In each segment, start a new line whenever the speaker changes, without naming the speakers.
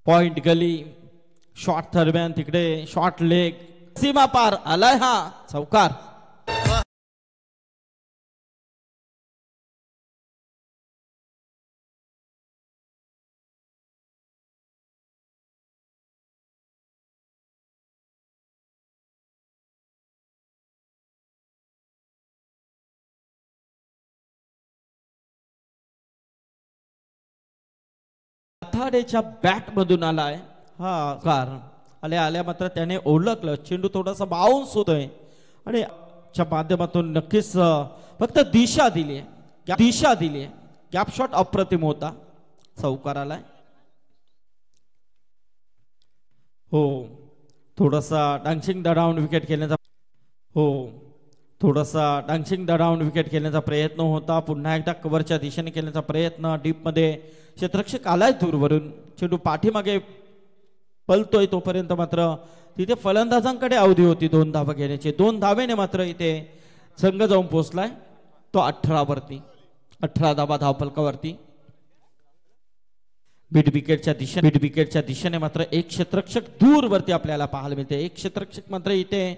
Point गली shot दरम्यान तिकडे shot leg सीमा पार आलाय हा चौकार. आखाड्याच्या बॅट मधून आलाय हा कार. आल्या आल्या मात्र त्याने ओळखलं चेंडू थोडासा बाउन्स होतोय आणि च्या माध्यमातून नक्कीच फक्त दिशा दिली गॅप शॉट अप्रतिम होता. चौकार आलाय. हो थोडासा डान्सिंग डाऊन विकेट खेळण्याचा प्रयत्न होता. पुन्हा एकदा कव्हरच्या दिशेने खेळण्याचा प्रयत्न डीप मध्ये क्षेत्ररक्षक आलाय दूरवरून चेंडू पाठीमागे पलतोय तोपर्यंत मात्र तिथे फलंदाजांकडे अवधी होती 2 धावा घेण्याची. 2 धावेने मात्र इथे संघ जाऊन पोहोचलाय तो 18 धावा धावफलकावरती. मिड विकेटच्या दिशेने मात्र एक क्षेत्ररक्षक दूरवरती आपल्याला पाहायला मिळते. एक क्षेत्ररक्षक मात्र इथे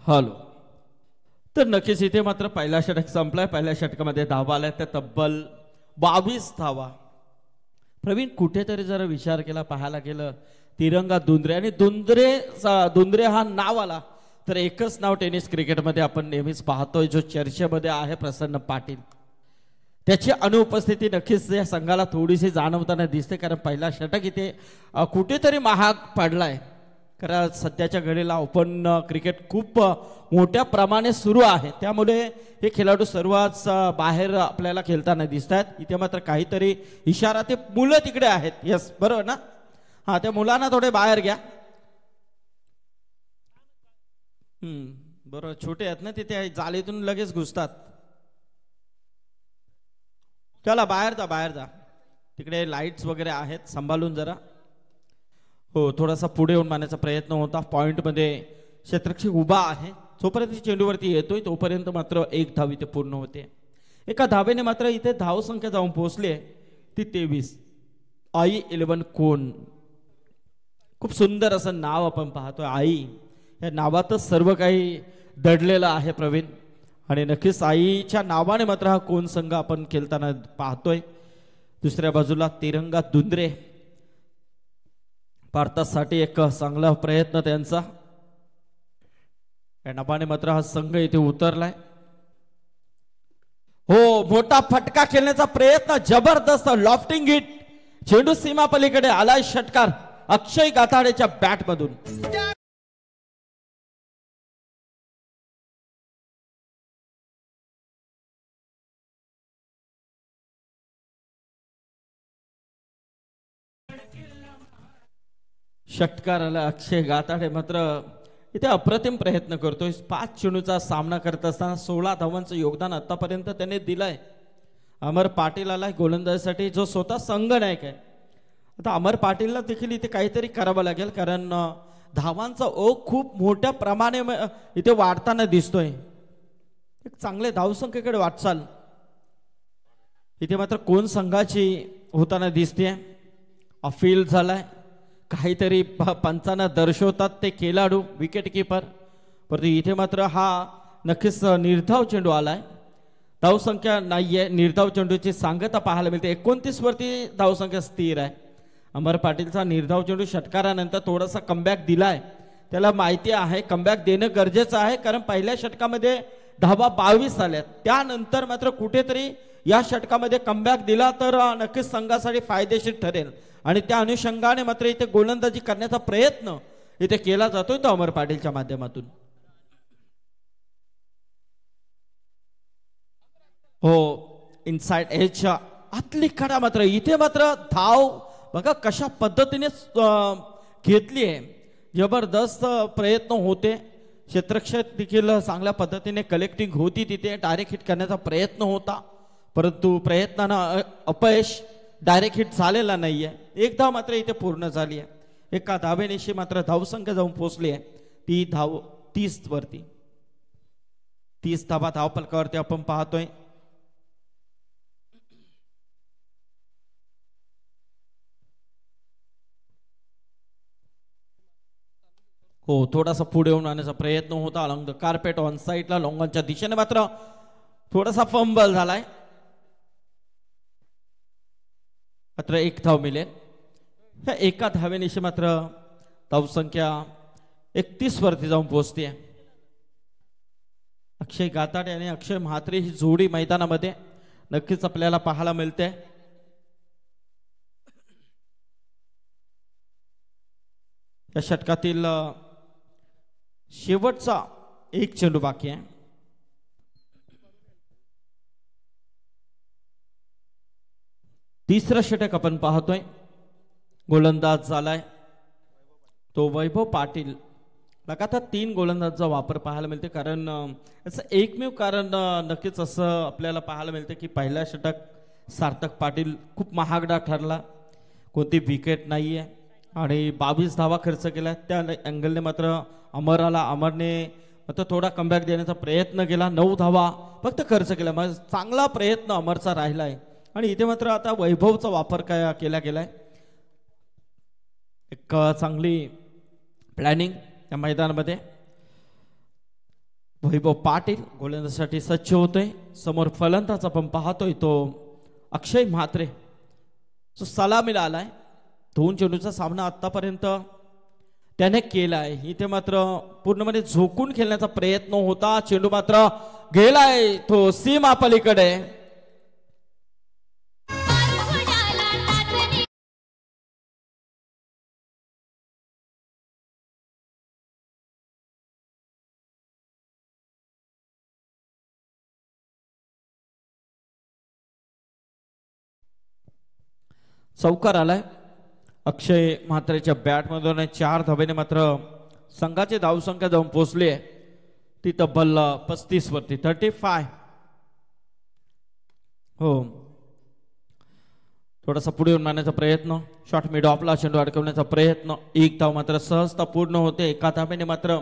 हॅलो तर नक्कीच इथे मात्र पहिला षटक संपलाय. पहिल्या षटकामध्ये धावा आल्या त्या तब्बल 22 धावा. प्रवीण कुठेतरी जरा विचार केला पाहायला गेलं तिरंगा दुंद्रे आणि दुंद्रे हा नाव आला तर एकच नाव टेनिस क्रिकेटमध्ये आपण नेहमीच पाहतोय जो चर्चेमध्ये आहे प्रसन्न पाटील. त्याची अनुपस्थिती नक्कीच या संघाला थोडीशी जाणवताना दिसते कारण पहिला षटक इथे कुठेतरी महाग पडलाय. कारण सध्याच्या घडीला ओपन क्रिकेट खूप मोठ्या प्रमाणे सुरू आहे त्यामुळे हे खेळाडू सर्वच बाहेर आपल्याला खेळताना दिसत आहेत. इथे मात्र काहीतरी इशारा ते मुलं तिकडे आहेत. यस बरोबर ना. हा त्या मुलांना थोडे बाहेर घ्या. बरोबर छोटे आहेत ना तिथे जाळीतून लगेच घुसतात. चला बाहेर जा तिकडे लाईट्स वगैरे आहेत सांभाळून जरा. हो थोडासा पुढे येऊन मारण्याचा प्रयत्न होता. पॉइंट मध्ये क्षेत्ररक्षक उभा आहे जोपर्यंत चेंडूवरती येतोय तोपर्यंत मात्र 1 धाव इथे पूर्ण होते. एका धावेने मात्र इथे धाव संख्या जाऊन पोहोचली ती 23. आई 11 कोण. खूप सुंदर असं नाव आपण पाहतोय आई. या नावातच सर्व काही दडलेलं आहे प्रवीण आणि नक्कीच आईच्या नावाने मात्र हा कोण संघ आपण खेळताना पाहतोय. दुसऱ्या बाजूला तिरंगा दुंद्रे भारतासाठी एक चांगला प्रयत्न त्यांचा. या नावाने मात्र हा संघ इथे उतरलाय. हो मोठा फटका खेळण्याचा प्रयत्न जबरदस्त लॉफ्टिंग हिट चेंडू सीमा पलीकडे आलाय. षटकार अक्षय गाथाडेच्या बॅट मधून. षटकाराला अक्षय गाथाडे मात्र इथे अप्रतिम प्रयत्न करतोय. 5 चेंडूचा सामना करत असताना 16 धावांचं योगदान आतापर्यंत त्याने दिलंय. अमर पाटील आलाय गोलंदाजीसाठी जो स्वतः संघनायक आहे. आता अमर पाटीलला देखील इथे काहीतरी करावं लागेल कारण धावांचा ओघ खूप मोठ्या प्रमाणे इथे वाढताना दिसतोय. एक चांगले धावसंख्येकडे वाटचाल इथे मात्र कोण संघाची होताना दिसते. अपील झालाय काहीतरी पंचांना दर्शवतात ते खेळाडू विकेट किपर. परंतु इथे मात्र हा नक्कीच निर्धाव चेंडू आलाय. धावसंख्या नाहीये. निर्धाव चेंडूची सांगता पाहायला मिळते. 29 वरती धावसंख्या स्थिर आहे. अमर पाटीलचा निर्धाव चेंडू षटकारानंतर थोडासा कमबॅक दिलाय. त्याला माहिती आहे कमबॅक देणं गरजेचं आहे कारण पहिल्या षटकामध्ये धावा 22 आल्यात. त्यानंतर मात्र कुठेतरी या षटकामध्ये कमबॅक दिला तर नक्कीच संघासाठी फायदेशीर ठरेल आणि त्या अनुषंगाने मात्र इथे गोलंदाजी करण्याचा प्रयत्न इथे केला जातोय तो अमर पाटीलच्या माध्यमातून. हो, इनसाइड एजच्या आतली कडा मात्र इथे मात्र धाव बघा कशा पद्धतीने घेतली आहे. जबरदस्त प्रयत्न होते, क्षेत्ररक्षक देखील चांगल्या पद्धतीने कलेक्टिंग होती, तिथे डायरेक्ट हिट करण्याचा प्रयत्न होता परंतु प्रयत्नांना अपयश, डायरेक्ट हिट झालेला नाहीये. एकदा मात्र इथे पूर्ण झाली आहे. एका धावेनिशी मात्र धावसंख्या जाऊन पोहोचली आहे ती धाव 30 वरती. 30 धावा धावफलकावरती आपण पाहतोय. हो, थोडासा पुढे येऊन आणण्याचा प्रयत्न होता अलॉंग द कार्पेट ऑन साईडला लॉंगॉनच्या दिशेने मात्र थोडासा फंबल झालाय. मात्र एक धाव मिळेल. ह्या एका धावेनिशी मात्र धावसंख्या 31 वरती जाऊन पोहोचते. अक्षय गाताडे आणि अक्षय म्हात्रे ही जोडी मैदानामध्ये नक्कीच आपल्याला पाहायला मिळते. या षटकातील शेवटचा एक चेंडू बाकी आहे. तिसरा षटक आपण पाहतोय. गोलंदाज झालाय तो वैभव पाटील. लगातार 3 गोलंदाजचा वापर पाहायला मिळते कारण याचं एकमेव कारण नक्कीच असं आपल्याला पाहायला मिळतं की पहिला षटक सार्थक पाटील खूप महागडा ठरला, कोणती विकेट नाहीये आणि 22 धावा खर्च केला. त्या अँगलने मात्र अमरने मात्र थोडा कमबॅक देण्याचा प्रयत्न केला. 9 धावा फक्त खर्च केला. मग चांगला प्रयत्न अमरचा राहिलाय आणि इथे मात्र आता वैभवचा वापर काय केला गेलाय. एक चांगली प्लॅनिंग या मैदानामध्ये. वैभव पाटील गोलंदाजीसाठी सज्ज होतोय. समोर फलंदाज आपण पाहतोय तो अक्षय म्हात्रे जो सलामीला आलाय. 2 चेंडूचा सामना आतापर्यंत त्याने केलाय. इथे मात्र पूर्णपणे झोकून खेळण्याचा प्रयत्न होता. चेंडू मात्र गेलाय तो सीमा पलीकडे. चौकार आलाय. अक्षय म्हात्रेच्या बॅटमधून 4 धावेने मात्र संघाची धावसंख्या जाऊन पोहोचली आहे ती तब्बल 35 वरती 35. हो, थोडासा पुढे येऊन मारण्याचा प्रयत्न, शॉट मिड ऑफला चेंडू अडकवण्याचा प्रयत्न. एक धाव मात्र सहजता पूर्ण होते. एका धावेने मात्र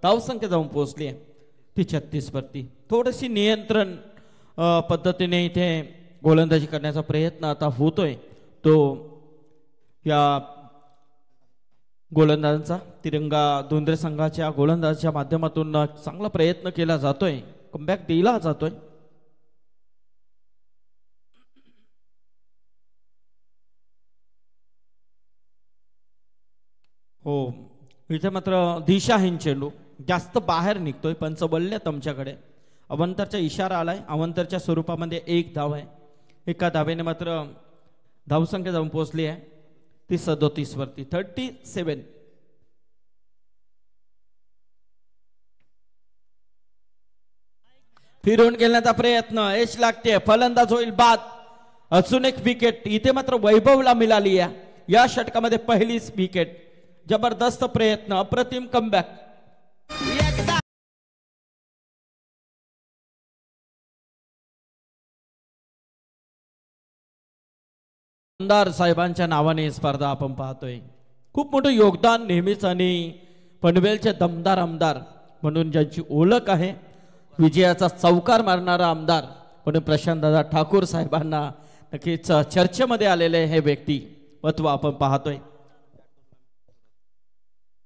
धावसंख्या जाऊन पोहोचली आहे ती 36 वरती. थोडीशी नियंत्रण पद्धतीने इथे गोलंदाजी करण्याचा प्रयत्न आता होतोय तो या गोलंदाजांचा. तिरंगा धुंद्रे संघाच्या गोलंदाजाच्या माध्यमातून चांगला प्रयत्न केला जातोय, कमबॅक दिला जातोय. हो, इथे मात्र दिशाहीन चेंडू जास्त बाहेर निघतोय. पंच बोलले तुमच्याकडे अवंतरचा इशारा आलाय. अवंतरच्या स्वरूपामध्ये 1 धाव आहे. एका धावेने मात्र धावसंख्या जाऊन पोहोचली आहे ती 37 वरती 37. फिरून गेल्याचा प्रयत्न, एच लागते, फलंदाज होईल बाद. अजून एक विकेट इथे मात्र वैभवला मिळाली आहे या षटकामध्ये पहिलीच विकेट. जबरदस्त प्रयत्न, अप्रतिम कमबॅक. आमदार साहेबांच्या नावाने स्पर्धा आपण पाहतोय. खूप मोठं योगदान नेहमीच आणि पनवेलचे दमदार आमदार म्हणून ज्यांची ओळख आहे, विजयाचा चौकार मारणारा आमदार म्हणून प्रशांतदादा ठाकूर साहेबांना नक्कीच चर्चेमध्ये आलेले हे व्यक्तिमत्व आपण पाहतोय.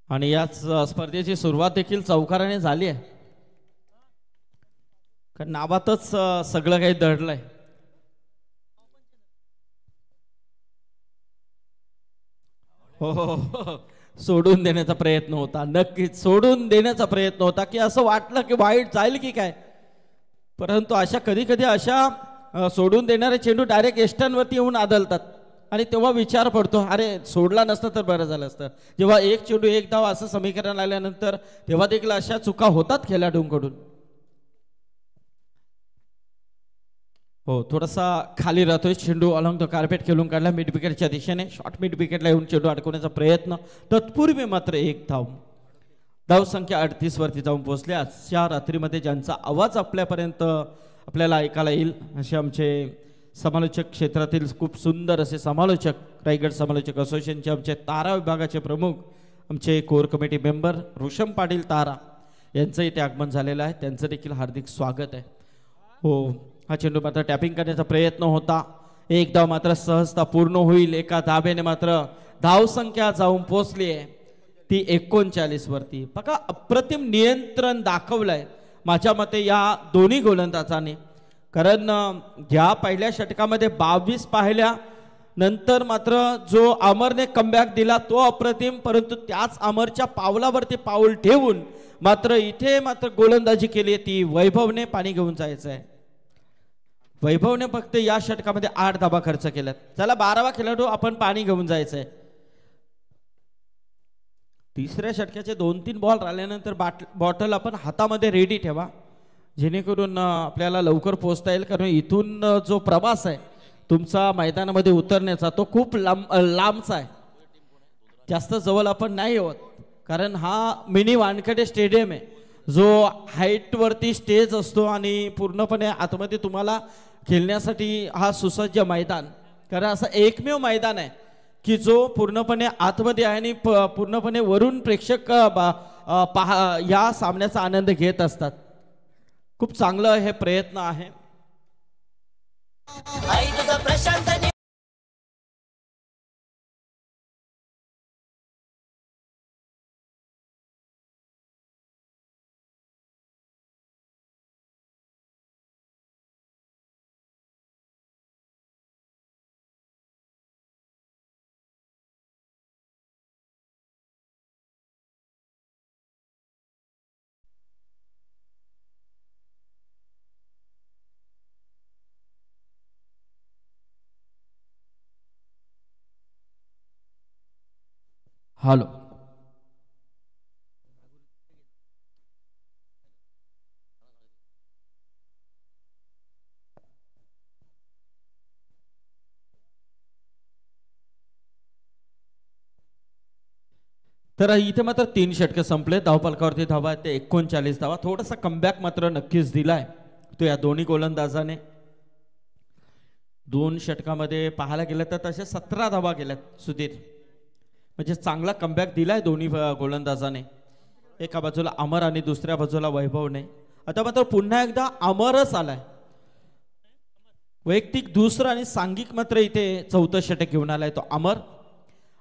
आणि याच स्पर्धेची सुरुवात देखील चौकाराने झाली आहे, कारण नावातच सगळं काही दडलंय. हो, सोडून देण्याचा प्रयत्न होता, नक्कीच सोडून देण्याचा प्रयत्न होता की असं वाटलं की वाईट जाईल की काय, परंतु अशा कधी कधी अशा सोडून देणारे चेंडू डायरेक्ट एस्टनवरती येऊन आदळतात आणि तेव्हा विचार पडतो, अरे सोडला नसतं तर बरं झालं असतं. जेव्हा एक चेंडू एक धाव असं समीकरण आल्यानंतर तेव्हा देखील अशा चुका होतात खेळाडूंकडून. हो, थोडासा खाली राहतोय चेंडू, अलॉंग द कार्पेट खेळून काढला मिड विकेटच्या दिशेने. शॉर्ट मिड विकेटला येऊन चेंडू अडकवण्याचा प्रयत्न, तत्पूर्वी मात्र एक धाव. धाव संख्या 38 वरती जाऊन पोहोचले. आजच्या रात्रीमध्ये ज्यांचा आवाज आपल्यापर्यंत आपल्याला ऐकायला येईल असे आमचे समालोचक, क्षेत्रातील खूप सुंदर असे समालोचक, रायगड समालोचक असोसिएशनचे आमचे तारा विभागाचे प्रमुख, आमचे core committee member Risham Patil तारा यांचं इथे आगमन झालेलं आहे. त्यांचं देखील हार्दिक स्वागत आहे. हो, हा चेंडू मात्र टॅपिंग करण्याचा प्रयत्न होता. एक धाव मात्र सहजता पूर्ण होईल. एका धाब्याने मात्र धाव संख्या जाऊन पोहोचली आहे ती 39 वरती. बघा, अप्रतिम नियंत्रण दाखवलंय माझ्या मते या दोन्ही गोलंदाजांनी. कारण या पहिल्या षटकामध्ये 22 पाहिल्या नंतर मात्र जो अमरने कमबॅक दिला तो अप्रतिम, परंतु त्याच अमरच्या पावलावरती पाऊल ठेवून मात्र इथे मात्र गोलंदाजी केली ती वैभवने. पाणी घेऊन जायचं आहे. वैभवने फक्त या षटकामध्ये 8 धाबा खर्च केल्यात. चला 12वा खेळाडू आपण पाणी घेऊन जायचंय. तिसऱ्या षटकाचे 2-3 बॉल राहिल्यानंतर बॉटल आपण हातामध्ये रेडी ठेवा, जेणेकरून आपल्याला लवकर पोहोचता येईल. कारण इथून जो प्रवास आहे तुमचा मैदानामध्ये उतरण्याचा तो खूप लांबचा आहे. जास्त जवळ आपण नाही होत, कारण हा मिनी वानखेडे स्टेडियम आहे जो हाईट वरती स्टेज असतो आणि पूर्णपणे आतमध्ये तुम्हाला खेळण्यासाठी हा सुसज्ज मैदान. कारण असं एकमेव मैदान आहे की जो पूर्णपणे आतमध्ये आहे आणि पूर्णपणे वरून प्रेक्षक या सामन्याचा आनंद घेत असतात. खूप चांगलं हे प्रयत्न आहे. हॅलो, तर इथे मात्र 3 षटके संपले. धावफलकावरती धावा ते 39 धावा. थोडासा कमबॅक मात्र नक्कीच दिलाय तो या दोन्ही गोलंदाजाने. 2 षटकामध्ये पाहायला गेलं तर तसे 17 धावा गेल्यात सुधीर. म्हणजे चांगला कमबॅक दिलाय दोन्ही गोलंदाजाने. एका बाजूला अमर आणि दुसऱ्या बाजूला वैभवने. आता मात्र पुन्हा एकदा अमरच आलाय. वैयक्तिक दुसरं आणि सांघिक मात्र इथे 4थं षटक घेऊन आलाय तो अमर.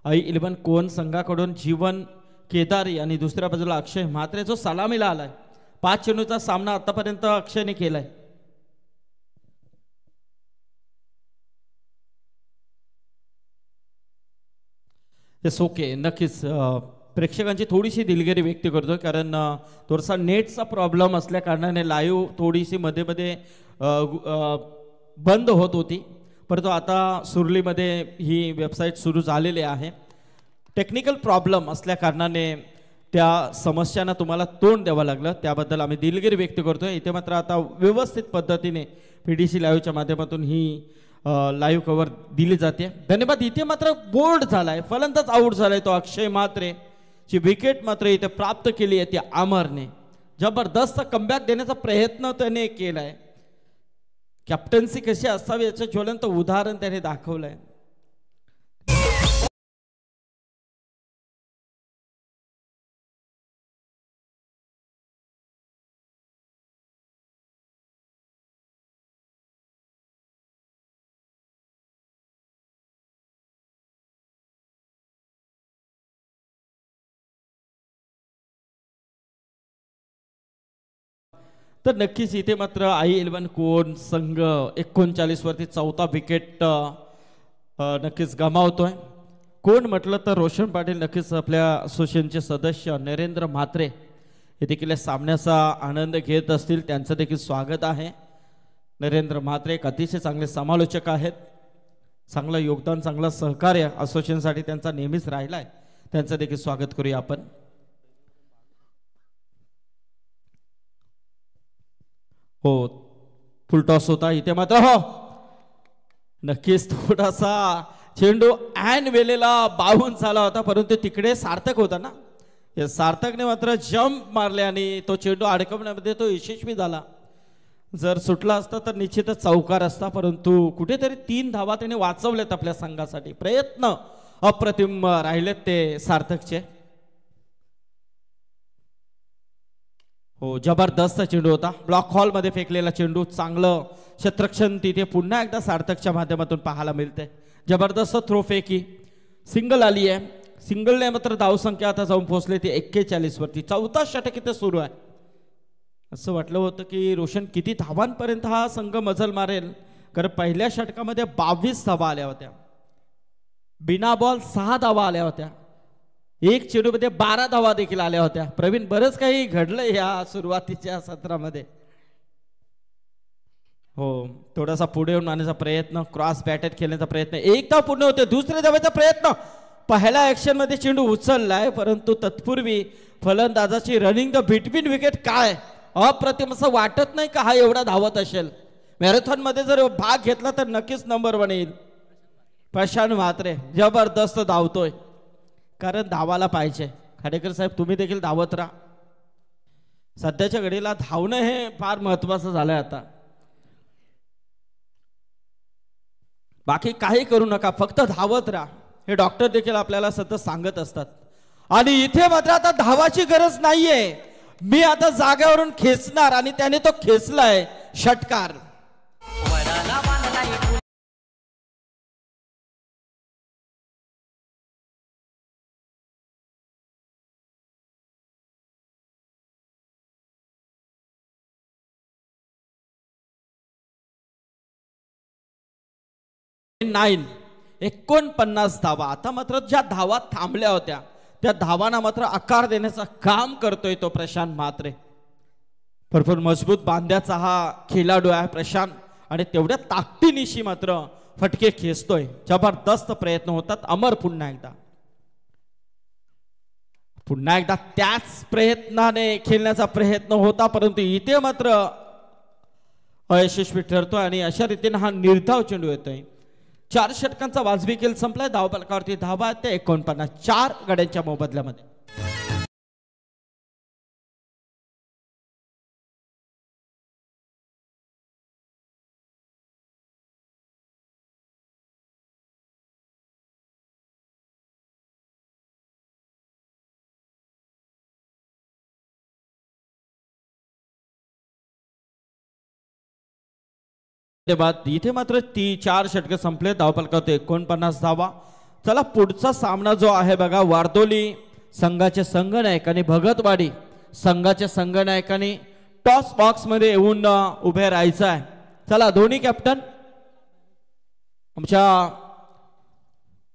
I11 कोण संघाकडून जीवन केदारी आणि दुसऱ्या बाजूला अक्षय म्हात्रे जो सलामीला आलाय. 5 चेंडूचा सामना आतापर्यंत अक्षयने केलाय. ओके, नक्कीच प्रेक्षकांची थोडीशी दिलगिरी व्यक्त करतो, कारण थोडासा नेटचा प्रॉब्लेम असल्या कारणाने लाईव्ह थोडीशी मध्ये मध्ये बंद होत होती. परंतु आता सुरलीमध्ये ही वेबसाईट सुरू झालेली आहे. टेक्निकल प्रॉब्लेम असल्या कारणाने त्या समस्यांना तुम्हाला तोंड द्यावं लागलं, त्याबद्दल आम्ही दिलगिरी व्यक्त करतोय. इथे मात्र आता व्यवस्थित पद्धतीने PDC लाईव्हच्या माध्यमातून ही लाईव्ह कव्हर दिली जाते. धन्यवाद. इथे मात्र बोल्ड झालाय, फलंदाज आउट झालाय तो अक्षय म्हात्रे ची विकेट मात्र इथे प्राप्त केली आहे त्या अमरने. जबरदस्त कमबॅक देण्याचा प्रयत्न त्याने केलाय. कॅप्टन्सी कशी असावी याचं ज्वलंत उदाहरण त्याने दाखवलंय. तर नक्कीच इथे मात्र I11 कोण संघ 39 वरती 4था विकेट नक्कीच गमावतोय. कोण म्हटलं तर रोशन पाटील नक्कीच आपल्या असोसिएशनचे सदस्य नरेंद्र म्हात्रे हे देखील सामन्याचा आनंद घेत असतील, त्यांचं देखील स्वागत आहे. नरेंद्र म्हात्रे एक अतिशय चांगले समालोचक आहेत. चांगलं योगदान, चांगलं सहकार्य असोसिएशनसाठी त्यांचा नेहमीच राहिलाय. त्यांचं देखील स्वागत करूया आपण. हो, फुल टॉस होता इथे मात्र. हो, नक्कीच थोडासा चेंडू ऐन वेळेला बाउन्स झाला होता, परंतु तिकडे सार्थक होता ना. या सार्थकने मात्र जंप मारले आणि तो चेंडू अडकवण्यामध्ये तो यशस्वी झाला. जर सुटला असता तर निश्चितच चौकार असता, परंतु कुठेतरी 3 धावा त्याने वाचवल्यात आपल्या संघासाठी. प्रयत्न अप्रतिम राहिलेत ते सार्थकचे. हो, जबरदस्त चेंडू होता. ब्लॉक हॉल मध्ये फेकलेला चेंडू. चांगलं क्षेत्ररक्षण तिथे पुन्हा एकदा सार्थकच्या माध्यमातून पाहायला मिळते. जबरदस्त थ्रो फेकी. सिंगल आली आहे. सिंगलने मात्र धावसंख्या आता जाऊन पोहोचले ती 41 वरती. 4था षटक इथे सुरू आहे. असं वाटलं होतं की रोशन किती धावांपर्यंत हा संघ मजल मारेल, कारण पहिल्या षटकामध्ये 22 धावा आल्या होत्या. बिना बॉल 6 धावा आल्या होत्या. एक चेंडूमध्ये 12 धावा देखील आल्या होत्या. प्रवीण, बरंच काही घडलं या सुरुवातीच्या सत्रामध्ये. हो, थोडासा पुढे येऊन आणण्याचा प्रयत्न, क्रॉस बॅटेड खेळण्याचा प्रयत्न. एक धाव पूर्ण होते. दुसऱ्या धावेचा प्रयत्न. पहिल्या ऍक्शन मध्ये चेंडू उचललाय, परंतु तत्पूर्वी फलंदाजाची रनिंग द बिटवीन विकेट काय अप्रतिम. असं वाटत नाही का हा एवढा धावत असेल. मॅरेथॉन मध्ये जर भाग घेतला तर नक्कीच नंबर 1 येईल. प्रशांत म्हात्रे जबरदस्त धावतोय, कारण धावाला पाहिजे. खाडेकर साहेब, तुम्ही देखील धावत राहा. सध्याच्या घडीला धावणं हे फार महत्वाचं झालंय आता. बाकी काही करू नका, फक्त धावत राहा. हे डॉक्टर देखील आपल्याला सतत सांगत असतात. आणि इथे मात्र आता धावाची गरज नाहीये. मी आता जागेवरून खेचणार आणि त्याने तो खेचलाय. षटकार. नाईन 49 धावा. आता मात्र ज्या धावा थांबल्या होत्या त्या धावांना मात्र आकार देण्याचं काम करतोय तो प्रशांत म्हात्रे. भरपूर मजबूत बांध्याचा हा खेळाडू आहे प्रशांत, आणि तेवढ्या ताकदीनिशी मात्र फटके खेचतोय. जबरदस्त प्रयत्न होतात. अमर पुन्हा एकदा त्याच प्रयत्नाने खेळण्याचा प्रयत्न होता, परंतु इथे मात्र अयशस्वी ठरतोय. आणि अशा रीतीने हा निर्धाव चेंडू येतोय. 4 षटकांचा वाजवी खेळ संपलाय. धावफलकावरती धावा ते 49. 4 गड्यांच्या मोबदल्यामध्ये. इथे मात्र 4 षटके संपले. धावफलकावरती 49 धावा. चला, पुढचा सामना जो आहे बघा, वार्दोली संघाचे संघनायक आणि भगतवाडी संघाच्या संघनायकांनी टॉस बॉक्स मध्ये येऊन उभे राहायचं आहे. चला, दोन्ही कॅप्टन आमच्या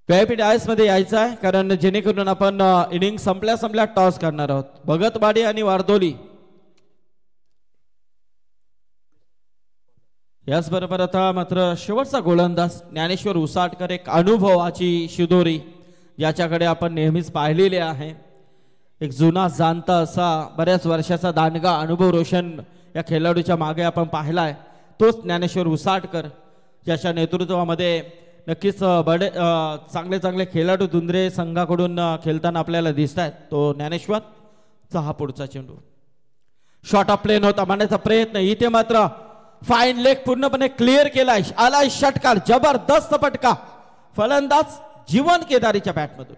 व्हीआयपी डायस मध्ये यायचं आहे, कारण जेणेकरून आपण इनिंग संपल्या टॉस करणार आहोत. भगतवाडी आणि वार्दोली. याचबरोबर आता मात्र शेवटचा गोलंदाज ज्ञानेश्वर उसाटकर, एक अनुभवाची शिदोरी ज्याच्याकडे आपण नेहमीच पाहिलेले आहे. एक जुना जाणता असा बऱ्याच वर्षाचा दांडगा अनुभव रोशन या खेळाडूच्या मागे आपण पाहिलाय. तोच ज्ञानेश्वर उसाटकर, ज्याच्या नेतृत्वामध्ये नक्कीच चांगले खेळाडू दुंद्रे संघाकडून खेळताना आपल्याला दिसत आहेत. तो ज्ञानेश्वरचा हा पुढचा चेंडू. शॉर्ट ऑफ प्लेन होता मारण्याचा प्रयत्न. इथे मात्र फाईन लेग पूर्णपणे क्लिअर केलाय. आलाय षटकार. जबरदस्त फटका. फलंदाज जीवन केदारीच्या बॅटमधून.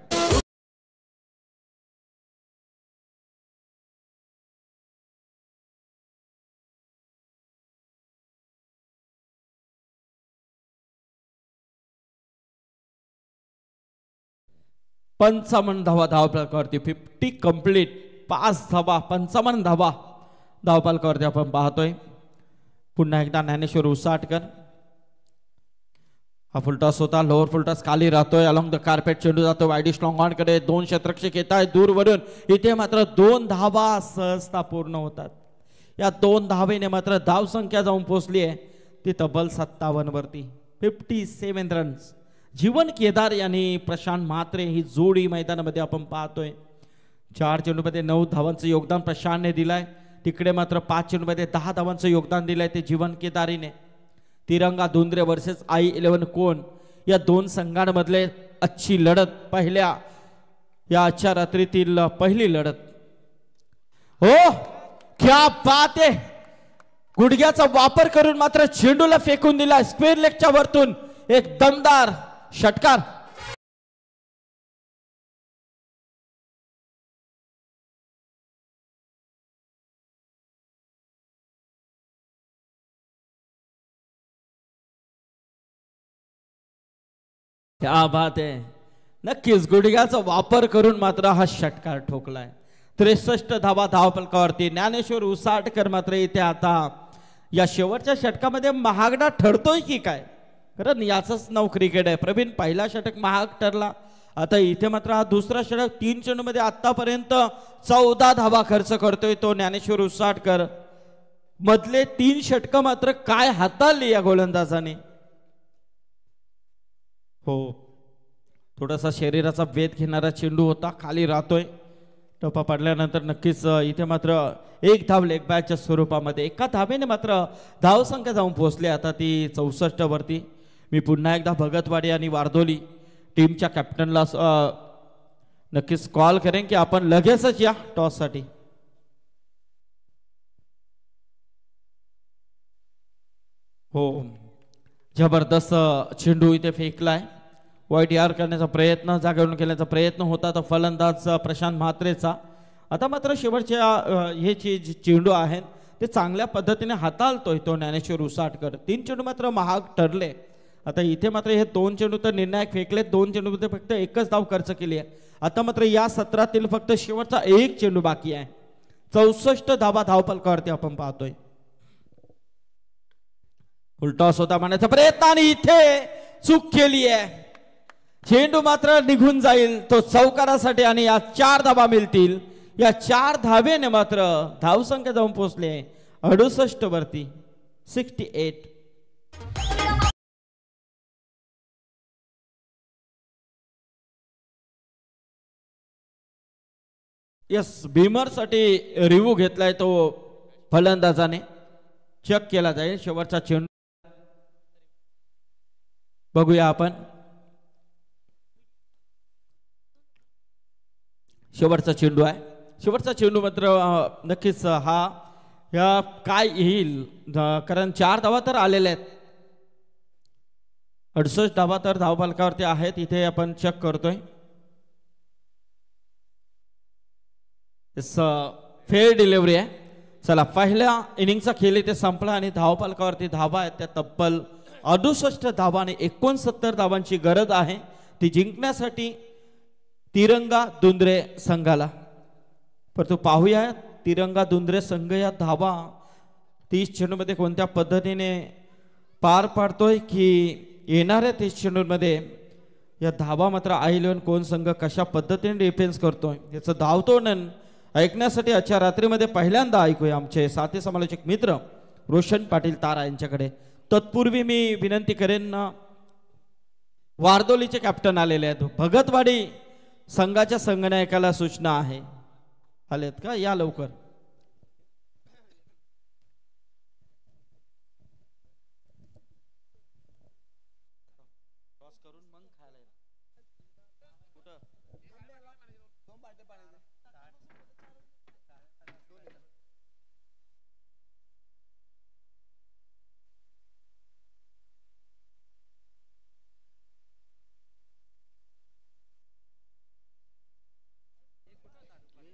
पंचावन्न धावा धावफलकावरती. 50 कंप्लीट. 5 धावा, 55 धावा धावफलकावरती आपण पाहतोय. पुन्हा एकदा ज्ञानेश्वर उसाटकर. हा फुलटॉस होता. लोअर फुलटॉस खाली राहतोय. अलॉंग द कार्पेट चेंडू जातो वाईडिश लॉंग ऑन कडे. 2 क्षेत्ररक्षक येत आहेत दूरवरून. इथे मात्र 2 धावा सहजता पूर्ण होतात. या 2 धावेने मात्र धाव संख्या जाऊन पोहोचली आहे ती तब्बल 57 वरती 57 रन्स. जीवन केदार यांनी प्रशांत म्हात्रे ही जोडी मैदानामध्ये आपण पाहतोय. 4 चेंडूमध्ये 9 धावांचं योगदान प्रशांतने दिलाय. तिकडे मात्र 5 चेंडूमध्ये 10 धावांचं योगदान दिलंय ते जीवन केदारीने. तिरंगा धुंद्रे वर्सेस i11 कोण या दोन संघांमधले अच्छी लढत, पहिल्या या आजच्या रात्रीतील पहिली लढत. हो क्या बात आहे. गुडघ्याचा वापर करून मात्र चेंडूला फेकून दिला स्क्वेअर लेगच्या वरतून एक दमदार षटकार. क्या बात आहे. नक्कीच गुडघ्याचा वापर करून मात्र हा षटकार ठोकलाय. 63 धावा धावफलकावरती. ज्ञानेश्वर उसाटकर मात्र इथे आता या शेवटच्या षटकामध्ये महागडा ठरतोय की काय, कारण याचंच नाव क्रिकेट आहे. प्रवीण पहिला षटक महाग ठरला, आता इथे मात्र हा दुसरा षटक. 3 चेंडूमध्ये आतापर्यंत 14 धावा खर्च करतोय तो ज्ञानेश्वर उसाटकर. मधले 3 षटक मात्र काय हाताळली या गोलंदाजाने. हो थोडासा शरीराचा वेध घेणारा चेंडू होता, खाली राहतोय. टप्पा पडल्यानंतर नक्कीच इथे मात्र 1 धाव लेग बॅकच्या स्वरूपामध्ये. एका धावेने मात्र धावसंख्या जाऊन पोहोचले आता ती 64 वरती. मी पुन्हा एकदा भगतवाडी आणि वारदोली टीमच्या कॅप्टनला नक्कीच कॉल करेन की आपण लगेचच या टॉस साठी. हो जबरदस्त चेंडू इथे फेकलाय. वाईट यार करण्याचा प्रयत्न, जागेवरून केल्याचा प्रयत्न होता तो फलंदाज प्रशांत म्हात्रेचा. आता मात्र शेवटच्या हे चेंडू आहेत ते चांगल्या पद्धतीने हाताळतोय तो ज्ञानेश्वर उसाटकर. 3 चेंडू मात्र महाग ठरले. आता इथे मात्र हे 2 चेंडू तर निर्णायक फेकले. 2 चेंडूमध्ये फक्त 1च धाव खर्च केली आहे. आता मात्र या सत्रातील फक्त शेवटचा 1 चेंडू बाकी आहे. 64 धावा धावफलकावरती आपण पाहतोय. उलटॉस होता मारण्याचा प्रयत्न आणि इथे चूक केली आहे. चेंडू मात्र निघून जाईल तो चौकारासाठी आणि या 4 धावा मिळतील. या 4 धावेने मात्र धावसंख्या जाऊन पोहोचले 68 वरती 68. यस भीमर साठी रिव्ह्यू घेतलाय तो फलंदाजाने. चेक केला जाईल शेवटचा चेंडू. बघूया आपण शेवटचा चेंडू आहे. शेवटचा चेंडू मात्र नक्कीच हा या काय येईल, कारण 4 धावा तर आलेल्या आहेत. 68 धावा तर धावफलकावरती आहेत. इथे आपण चेक करतोय. फेअर डिलिव्हरी आहे. चला पहिल्या इनिंगचा खेळ इथे संपला आणि धावफलकावरती धावा आहेत त्या तब्बल 68 धावा आणि 69 धावांची गरज आहे ती जिंकण्यासाठी तिरंगा धुंद्रे संघाला. परंतु पाहूया तिरंगा धुंद्रे संघ या धावा 30 चेंडूमध्ये कोणत्या पद्धतीने पार पाडतोय की येणाऱ्या 30 चेंडूमध्ये या धावा मात्र i11 कोण संघ कशा पद्धतीने डिफेन्स करतोय याचं धावतोडण ऐकण्यासाठी आजच्या रात्रीमध्ये पहिल्यांदा ऐकूया आमचे साथी समालोचक मित्र रोशन पाटील तारा यांच्याकडे. तत्पूर्वी मी विनंती करेन वारदोलीचे कॅप्टन आलेले आहेत. भगतवाडी संघाच्या संघनायकाला सूचना आहे. आलेत का? या लवकर.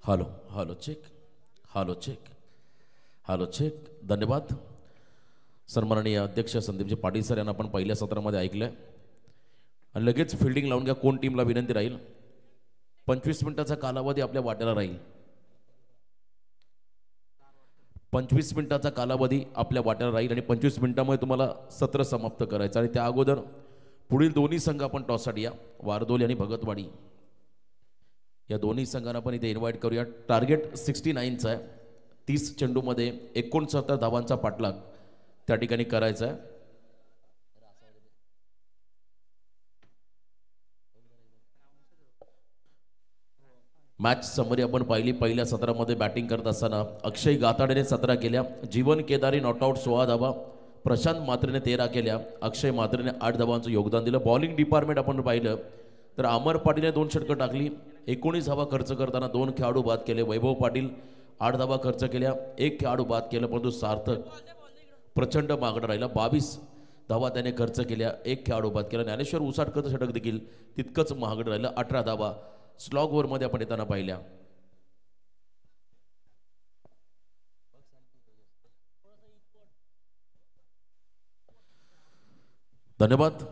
Hello hello check hello check hello check. धन्यवाद सन्माननीय अध्यक्ष संदीपजी पाटील सर यांना आपण पहिल्या सत्रामध्ये ऐकलंय. आणि लगेच फिल्डिंग लावून घ्या. कोण टीमला विनंती राहील. 25 मिनिटाचा कालावधी आपल्या वाट्याला राहील. 25 मिनिटाचा कालावधी आपल्या वाट्याला राहील आणि 25 मिनिटांमध्ये तुम्हाला सत्र समाप्त करायचं. आणि त्या अगोदर पुढील दोन्ही संघ आपण टॉससाठी या. वारदोली आणि भगतवाडी या दोन्ही संघांना आपण इथे इन्व्हाइट करूया. टार्गेट 69चं आहे. 30 चेंडूमध्ये 69 धावांचा पाठलाग त्या ठिकाणी करायचा आहे. मॅच समरी आपण पाहिली. पहिल्या सत्रामध्ये बॅटिंग करत असताना अक्षय गाताडेने 17 केल्या, जीवन केदारी नॉटआउट 16 धावा, प्रशांत मात्रेने 13 केल्या, अक्षय मात्रेने 8 धावांचं योगदान दिलं. बॉलिंग डिपार्टमेंट आपण पाहिलं तर अमर पाटीलने 2 षटकं टाकली, 19 धावा खर्च करताना 2 खेळाडू बाद केले. वैभव पाटील 8 धावा खर्च केल्या, 1 खेळाडू बाद केलं, परंतु सार्थक प्रचंड मागणं राहिला. 22 धावा त्याने खर्च केल्या, 1 खेळाडू बाद केला. ज्ञानेश्वर उसाटकरचं षटक देखील तितकंच महागडं राहिलं. 18 धावा स्लॉग ओव्हरमध्ये आपण येताना पाहिल्या. धन्यवाद.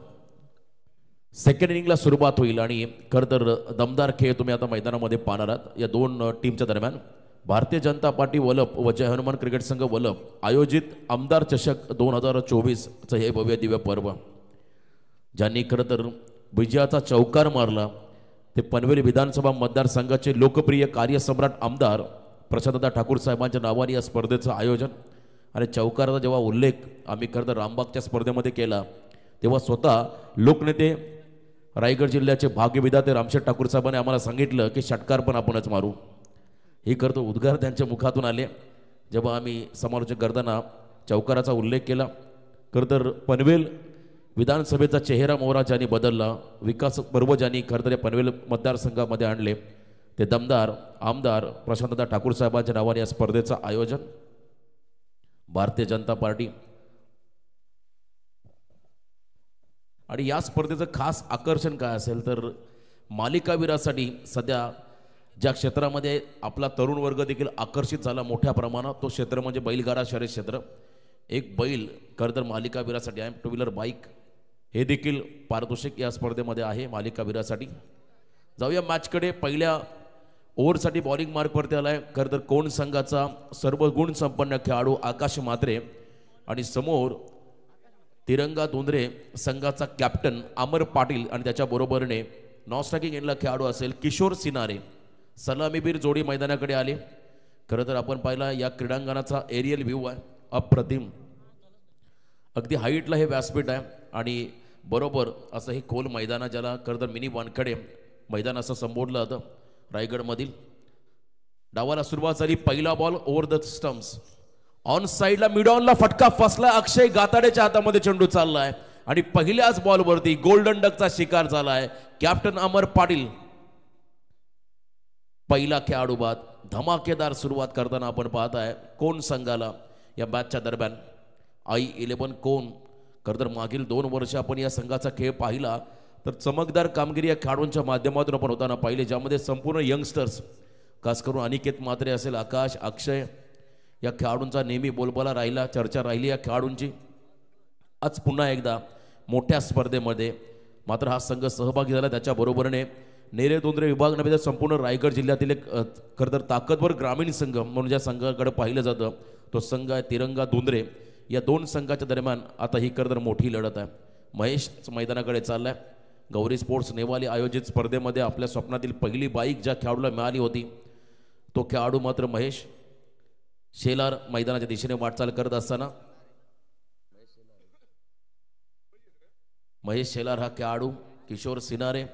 सेकंड इनिंगला सुरुवात होईल आणि खरं तर दमदार खेळ तुम्ही आता मैदानामध्ये पाहणार आहात. या दोन टीमच्या दरम्यान भारतीय जनता पार्टी वलप व जय हनुमान क्रिकेट संघ वलप आयोजित आमदार चषक 2024चं हे भव्य दिव्य पर्व, ज्यांनी खरं तर विजयाचा चौकार मारला ते पनवेल विधानसभा मतदारसंघाचे लोकप्रिय कार्यसम्राट आमदार प्रशांतदा ठाकूर साहेबांच्या नावाने या स्पर्धेचं आयोजन आणि चौकाराचा जेव्हा उल्लेख आम्ही खरं तर रामबागच्या स्पर्धेमध्ये केला तेव्हा स्वतः लोकनेते रायगड जिल्ह्याचे भाग्यविधाते रामशेठ ठाकूर साहेबांनी आम्हाला सांगितलं की षटकार पण आपणच मारू. हे खरं तर उद्गार त्यांच्या मुखातून आले जेव्हा आम्ही समालोचक करताना चौकाराचा उल्लेख केला. खरं तर पनवेल विधानसभेचा चेहरा मोहरा ज्यांनी बदलला, विकास पर्व ज्यांनी खरं तर पनवेल मतदारसंघामध्ये आणले ते दमदार आमदार प्रशांतदा ठाकूर साहेबांच्या नावाने या स्पर्धेचं आयोजन. भारतीय जनता पार्टी आणि या स्पर्धेचं खास आकर्षण काय असेल तर मालिकावीरासाठी सध्या ज्या क्षेत्रामध्ये आपला तरुण वर्ग देखील आकर्षित झाला मोठ्या प्रमाणात तो क्षेत्र म्हणजे बैलगाडा शर्यत क्षेत्र. एक बैल खरं तर मालिकावीरासाठी आहे, 2 व्हीलर बाईक हे देखील पारितोषिक या स्पर्धेमध्ये आहे मालिकावीरासाठी. जाऊया मॅचकडे. पहिल्या ओव्हरसाठी बॉलिंग मार्कवरती आलाय खरं तर कोण संघाचा सर्व गुण संपन्न खेळाडू आकाश म्हात्रे आणि समोर तिरंगा धोंद्रे संघाचा कॅप्टन अमर पाटील आणि त्याच्या बरोबरीने नॉन स्ट्रायकिंग एंडला खेळाडू असेल किशोर सिनारे. सलामीबीर जोडी मैदानाकडे आली. खरं तर आपण पाहिला या क्रीडांगणाचा एरियल व्ह्यू आहे, अप्रतिम. अगदी हाईटला हे व्यासपीठ आहे आणि बरोबर असं हे खोल मैदान ज्याला खरं तर मिनी वानखडे मैदान असं संबोधलं जातं रायगडमधील. डावाला सुरुवात झाली. पहिला ball over the stumps on साईडला मिड ऑनला फटका फसला. अक्षय गाताडेच्या हातामध्ये चेंडू चाललाय आणि पहिल्याच बॉलवरती गोल्डन डकचा शिकार झालाय. कॅप्टन अमर पाटील पहिला खेळाडू बाद. धमाकेदार सुरुवात करताना आपण पाहताय कोण संघाला या मॅचच्या दरम्यान I-11 कोण. खरं तर मागील 2 वर्ष आपण या संघाचा खेळ पाहिला तर चमकदार कामगिरी या खेळाडूंच्या माध्यमातून आपण होताना पाहिले, ज्यामध्ये संपूर्ण यंगस्टर्स खास करून अनिकेत म्हात्रे असेल, आकाश, अक्षय या खेळाडूंचा नेहमी बोलबाला राहिला, चर्चा राहिली या खेळाडूंची. आज पुन्हा एकदा मोठ्या स्पर्धेमध्ये मात्र हा संघ सहभागी झाला. त्याच्या बरोबरीने नेरे दोंद्रे विभाग नव्हे तर संपूर्ण रायगड जिल्ह्यातील एक खरं तर ताकदवर ग्रामीण संघ म्हणून ज्या संघाकडे पाहिलं जातं तो संघ आहे तिरंगा दोंद्रे. या 2 संघाच्या दरम्यान आता ही खरं तर मोठी लढत आहे. महेश मैदानाकडे चाललाय. गौरी स्पोर्ट्स नेवाली आयोजित स्पर्धेमध्ये आपल्या स्वप्नातील पहिली बाईक ज्या खेळाडूला मिळाली होती तो खेळाडू मात्र महेश शेलार मैदानाच्या दिशेने वाटचाल करत असताना महेश शेलार हा खेळाडू, किशोर सिनारे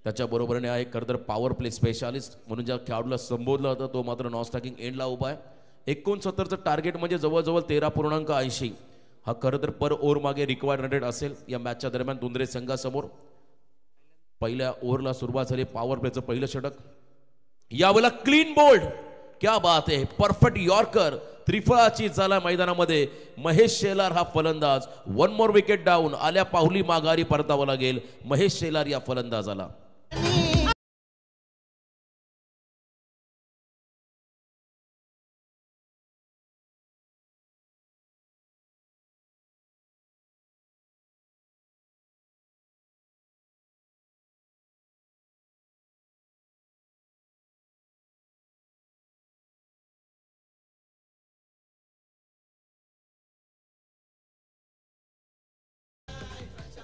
त्याच्या बरोबरीने आहे खरं तर पॉवर प्ले स्पेशालिस्ट म्हणून ज्या खेळाडूला संबोधलं होतं तो मात्र नॉन स्ट्रायकिंग एंडला उभा आहे. 69चं टार्गेट म्हणजे जवळजवळ 13.80 हा खरं तर पर ओव्हर मागे रिक्वायर्ड रन रेट असेल या मॅचच्या दरम्यान दोंद्रे संघासमोर. पहिल्या ओव्हरला सुरुवात झाली. पॉवर प्लेचं पहिलं षटक. यावेळेला क्लीन बोल्ड, क्या बात आहे, परफेक्ट यॉर्कर त्रिफळाची झाला मैदानामध्ये. महेश शेलार हा फलंदाज. 1 मोर विकेट डाऊन. आल्या पाहुली माघारी परतावं लागेल महेश शेलार या फलंदाजाला.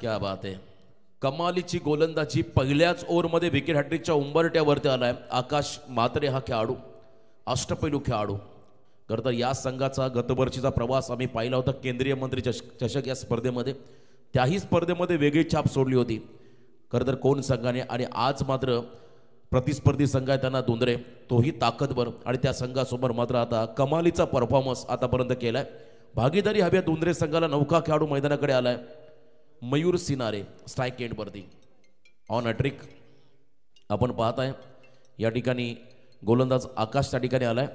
क्या बात आहे, कमालीची गोलंदाजी. पहिल्याच ओव्हरमध्ये विकेट हॅट्रिकच्या उंबरट्यावरती आलाय आकाश म्हात्रे हा खेळाडू, अष्टपैलू खेळाडू. खरं तर या संघाचा गतवर्षीचा प्रवास आम्ही पाहिला होता केंद्रीय मंत्री चषक या स्पर्धेमध्ये. त्याही स्पर्धेमध्ये वेगळी छाप सोडली होती खरं तर कोण संघाने. आणि आज मात्र प्रतिस्पर्धी संघ आहे त्यांना दुंदरे, तोही ताकदवर आणि त्या संघासमोर मात्र आता कमालीचा परफॉर्मन्स आतापर्यंत केलाय. भागीदारी हव्या दुंदरे संघाला नौका खेळाडू मैदानाकडे आलाय. मयूर सिनारे स्ट्राईक एंडवरती ऑन हॅट्रिक आपण पाहताय. या ठिकाणी गोलंदाज आकाश त्या ठिकाणी आलाय.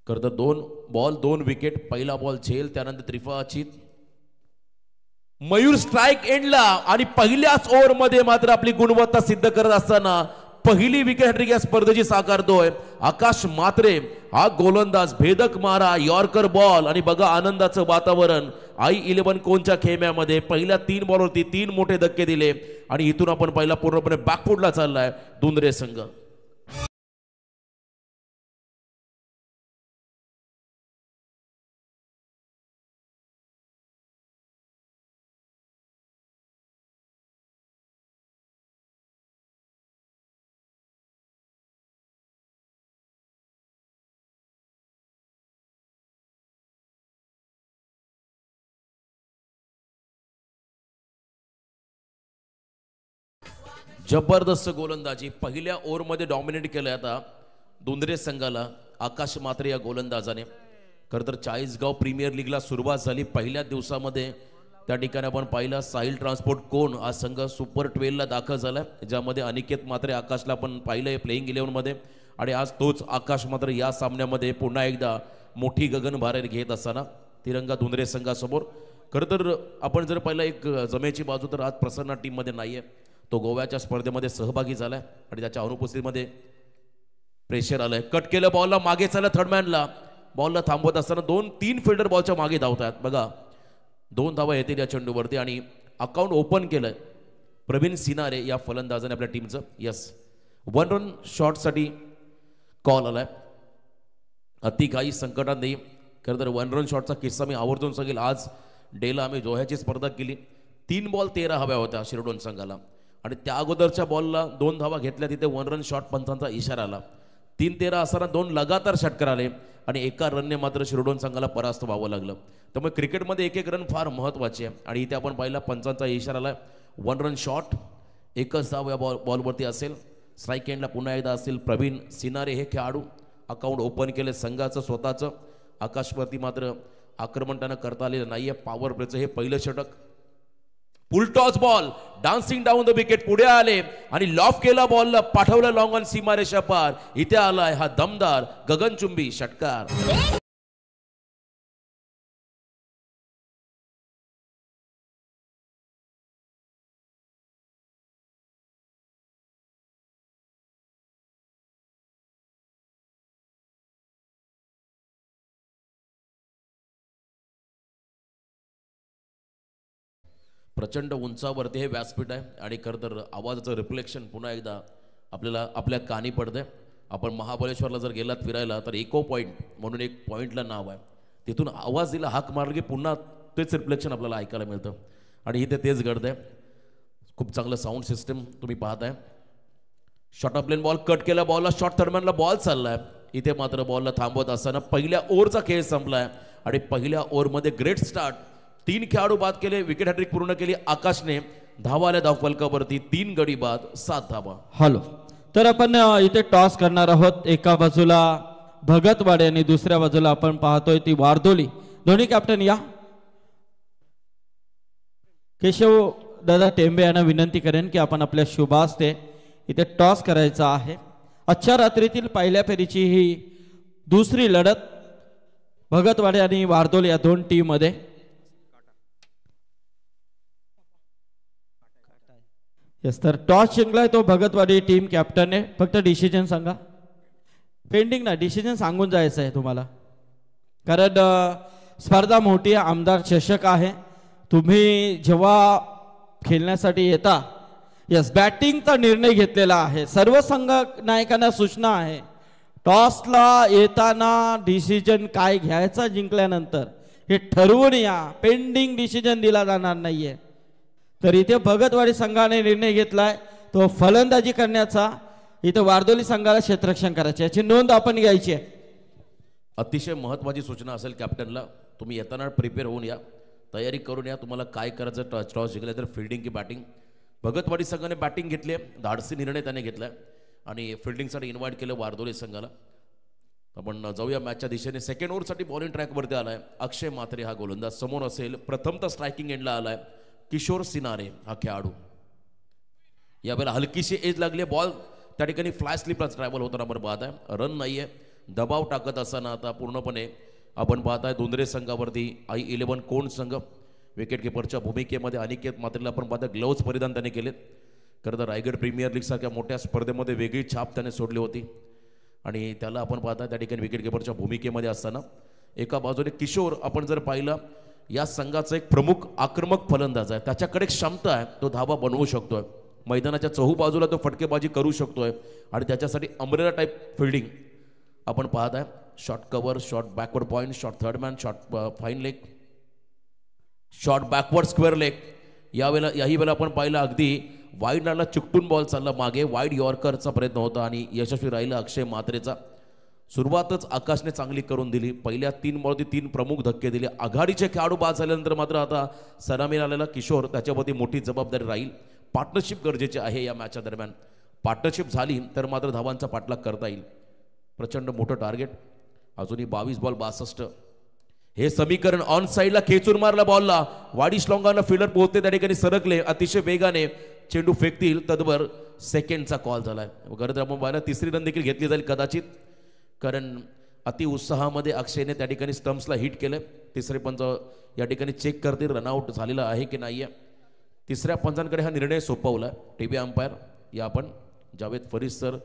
खरं तर 2 बॉल 2 विकेट, पहिला बॉल झेल, त्यानंतर त्रिफळाचीत. मयूर स्ट्राईक एंडला आणि पहिल्याच ओव्हरमध्ये मात्र आपली गुणवत्ता सिद्ध करत असताना पहिली विकेट हॅट्रिक या स्पर्धेची साकारतोय आकाश म्हात्रे. हा गोलंदाज भेदक मारा, यॉर्कर बॉल आणि बघा आनंदाचं वातावरण i11 कोणच्या खेम्यामध्ये. पहिल्या 3 बॉलवरती 3 मोठे धक्के दिले आणि इथून आपण पहिला पूर्णपणे बॅकफुटला चाललाय दुंदरे संघ. जबरदस्त गोलंदाजी पहिल्या ओव्हरमध्ये डॉमिनेट केलं आता दुंदरे संघाला आकाश म्हात्रे या गोलंदाजाने. खरं तर चाळीसगाव प्रीमियर लीगला सुरुवात झाली पहिल्या दिवसामध्ये. त्या ठिकाणी आपण पाहिलं साहिल ट्रान्सपोर्ट कोण हा संघ सुपर 12ला दाखल झाला, ज्यामध्ये अनिकेत म्हात्रे आकाशला आपण पाहिलं प्लेइंग 11मध्ये. आणि आज तोच आकाश म्हात्रे या सामन्यामध्ये पुन्हा एकदा मोठी गगनभारेर घेत असताना तिरंगा दुंदरे संघासमोर. खरं तर आपण जर पाहिलं एक जमेची बाजू तर आज प्रसन्न टीममध्ये नाही आहे. तो गोव्याच्या स्पर्धेमध्ये सहभागी झालाय आणि त्याच्या अनुपस्थितीमध्ये प्रेशर आलंय. कट केलं बॉलला, मागे चालला थर्डमॅनला, बॉलला थांबवत असताना 2-3 फिल्डर बॉलच्या मागे धावतात. बघा 2 धावा येतील या चेंडूवरती आणि अकाउंट ओपन केलंय प्रवीण सिनारे या फलंदाजाने आपल्या टीमचं. यस 1 रन शॉटसाठी कॉल आलाय. अति काही संकटात नाही. खरं तर 1 रन शॉटचा किस्सा मी आवर्जून सांगेल. आज डेला आम्ही जोह्याची स्पर्धा केली, 3 बॉल 13 हव्या होत्या शिरडोन संघाला आणि त्या अगोदरच्या बॉलला 2 धावा घेतल्या, तिथे 1 रन शॉट पंचांचा इशारा आला. 3-13 असताना 2 लगातार षटकार आले आणि एका रनने मात्र शिरडोन संघाला परास्त व्हावं लागलं. त्यामुळे क्रिकेटमध्ये एक रन फार महत्त्वाचे आहे आणि इथे आपण पाहिला पंचांचा इशारा आला. 1 रन शॉट, एकच धाव या बॉलवरती असेल. स्ट्राईक एंडला पुन्हा एकदा असतील प्रवीण सिनारे हे खेळाडू. अकाउंट ओपन केले संघाचं स्वतःचं. आकाशवरती मात्र आक्रमण त्यांना करता आलेलं नाहीये. पॉवर प्लेचं हे पहिलं षटक. फुल toss ball dancing down the wicket, पुढे आले आणि लॉफ केला बॉलला, पाठवलं लॉंग ऑन सीमारेषा पार. इथे आलाय हा दमदार गगनचुंबी षटकार. प्रचंड उंचावरती हे व्यासपीठ आहे आणि खरं तर आवाजाचं रिफ्लेक्शन पुन्हा एकदा आपल्याला आपल्या कानी पडते. आपण महाबळेश्वरला जर गेलात फिरायला तर इको पॉईंट म्हणून एक पॉईंटला नाव आहे. तिथून आवाज दिला, हाक मारली की पुन्हा तेच रिफ्लेक्शन आपल्याला ऐकायला मिळतं आणि इथे तेच घडतंय. खूप चांगलं साऊंड सिस्टम तुम्ही पाहताय. Short of plain ball cut केला, बॉलला शॉर्ट थर्डमॅनला बॉल चाललाय. इथे मात्र बॉलला थांबवत असताना पहिल्या ओव्हरचा खेळ संपलाय आणि पहिल्या ओव्हरमध्ये ग्रेट स्टार्ट. 3 खेळाडू बाद केले, विकेट हॅट्रिक पूर्ण केली आकाशने. धावा आल्या धावफलकावरती 3 गडी बाद 7 धावा.
हॅलो, तर आपण इथे टॉस करणार आहोत. एका बाजूला भगतवाडे आणि दुसऱ्या बाजूला आपण पाहतोय ती वारदोली. दोन्ही कॅप्टन या. केशव दादा टेंबे यांना विनंती करेन की आपण आपल्या शुभास्ते इथे टॉस करायचा आहे. आजच्या रात्रीतील पहिल्या फेरीची ही दुसरी लढत भगतवाडे आणि वारदोली या 2 टीम मध्ये. यस, तर टॉस जिंकलाय तो भगतवाडी टीम कॅप्टन आहे. फक्त डिसिजन सांगा. पेंडिंग ना, डिसिजन सांगून जायचं आहे तुम्हाला, कारण स्पर्धा मोठी आहे. आमदार चषक आहे. तुम्ही जेव्हा खेळण्यासाठी येता, यस, बॅटिंगचा निर्णय घेतलेला आहे. सर्व संघ नायकांना सूचना आहे, टॉसला येताना डिसिजन काय घ्यायचा जिंकल्यानंतर हे ठरवून या. पेंडिंग डिसिजन दिला जाणार नाहीये. तर इथे भगतवाडी संघाने निर्णय घेतलाय तो फलंदाजी करण्याचा. इथे वारदोली संघाला क्षेत्ररक्षण करायचे, याची नोंद आपण घ्यायची आहे.
अतिशय महत्त्वाची सूचना असेल कॅप्टनला, तुम्ही येताना प्रिपेअर होऊन या, तयारी करून या. तुम्हाला काय करायचं, टॉस जिंकलं तर फिल्डिंग की बॅटिंग. भगतवाडी संघाने बॅटिंग घेतली आहे, धाडसी निर्णय त्याने घेतला आणि फिल्डिंगसाठी इन्व्हाइट केलं वारदोली संघाला. आपण जाऊया मॅचच्या दिशेने. सेकंड ओव्हरसाठी बॉलिंग ट्रॅकवरती आलाय अक्षय म्हात्रे हा गोलंदाज. समोर असेल प्रथमतः स्ट्रायकिंग एंडला आलाय किशोर सिनारे हा खेळाडू. यावेळेला हलकीशी एज लागली, बॉल त्या ठिकाणी फ्लाय स्लिपला ट्रॅव्हल होताना आपण पाहत आहे. रन नाहीये, दबाव टाकत असताना आता पूर्णपणे आपण पाहताय दुंद्रे संघावरती I11 कोण संघ. विकेट किपरच्या भूमिकेमध्ये अनिकेत म्हात्रेला आपण पाहता ग्लोव्ज परिधान त्याने केलेत. खरं तर रायगड प्रीमियर लीग सारख्या मोठ्या स्पर्धेमध्ये वेगळी छाप त्याने सोडली होती आणि त्याला आपण पाहता त्या ठिकाणी विकेट किपरच्या भूमिकेमध्ये असताना. एका बाजूने किशोर आपण जर पाहिलं या संघाचा एक प्रमुख आक्रमक फलंदाज आहे, त्याच्याकडे क्षमता आहे, तो धावा बनवू शकतोय, मैदानाच्या चहू बाजूला तो फटकेबाजी करू शकतोय आणि त्याच्यासाठी अम्ब्रेला टाईप फिल्डिंग आपण पाहत आहे. Short cover, short backward point, short third man, short fine leg, short backward square leg. याही वेळेला आपण पाहिलं अगदी वाईड नाला चिकटून बॉल चालला मागे, वाईड यॉर्करचा प्रयत्न होता आणि यशस्वी राहिला अक्षय म्हात्रेचा. सुरुवातच आकाशने चांगली करून दिली, पहिल्या 3 बॉलवरती 3 प्रमुख धक्के दिले. आघाडीचे खेळाडू बाद झाल्यानंतर मात्र आता सलामीला आलेला किशोर त्याच्यावरती मोठी जबाबदारी राहील. पार्टनरशिप गरजेचे आहे या मॅचच्या दरम्यान. पार्टनरशिप झाली तर मात्र धावांचा पाठलाग करता येईल. प्रचंड मोठं टार्गेट, अजूनही 22 बॉल 62. हे समीकरण ऑन साईडला खेचून मारला बॉलला, वाडी श्लोंगानं फिल्डर पोहोचते त्या ठिकाणी सरकले, अतिशय वेगाने चेंडू फेकतील तदवर सेकंडचा कॉल झालाय. खरं तर आपण पाहिलं 3री रन देखील घेतली जाईल कदाचित, कारण अति उत्साहामध्ये अक्षयने त्या ठिकाणी स्टम्प्सला हिट केलं. 3रे पंच या ठिकाणी चेक करतील रनआउट झालेला आहे की नाही आहे. 3ऱ्या पंचांकडे हा निर्णय सोपवला. टीव्ही अंपायर या आपण जावेद फरीद सर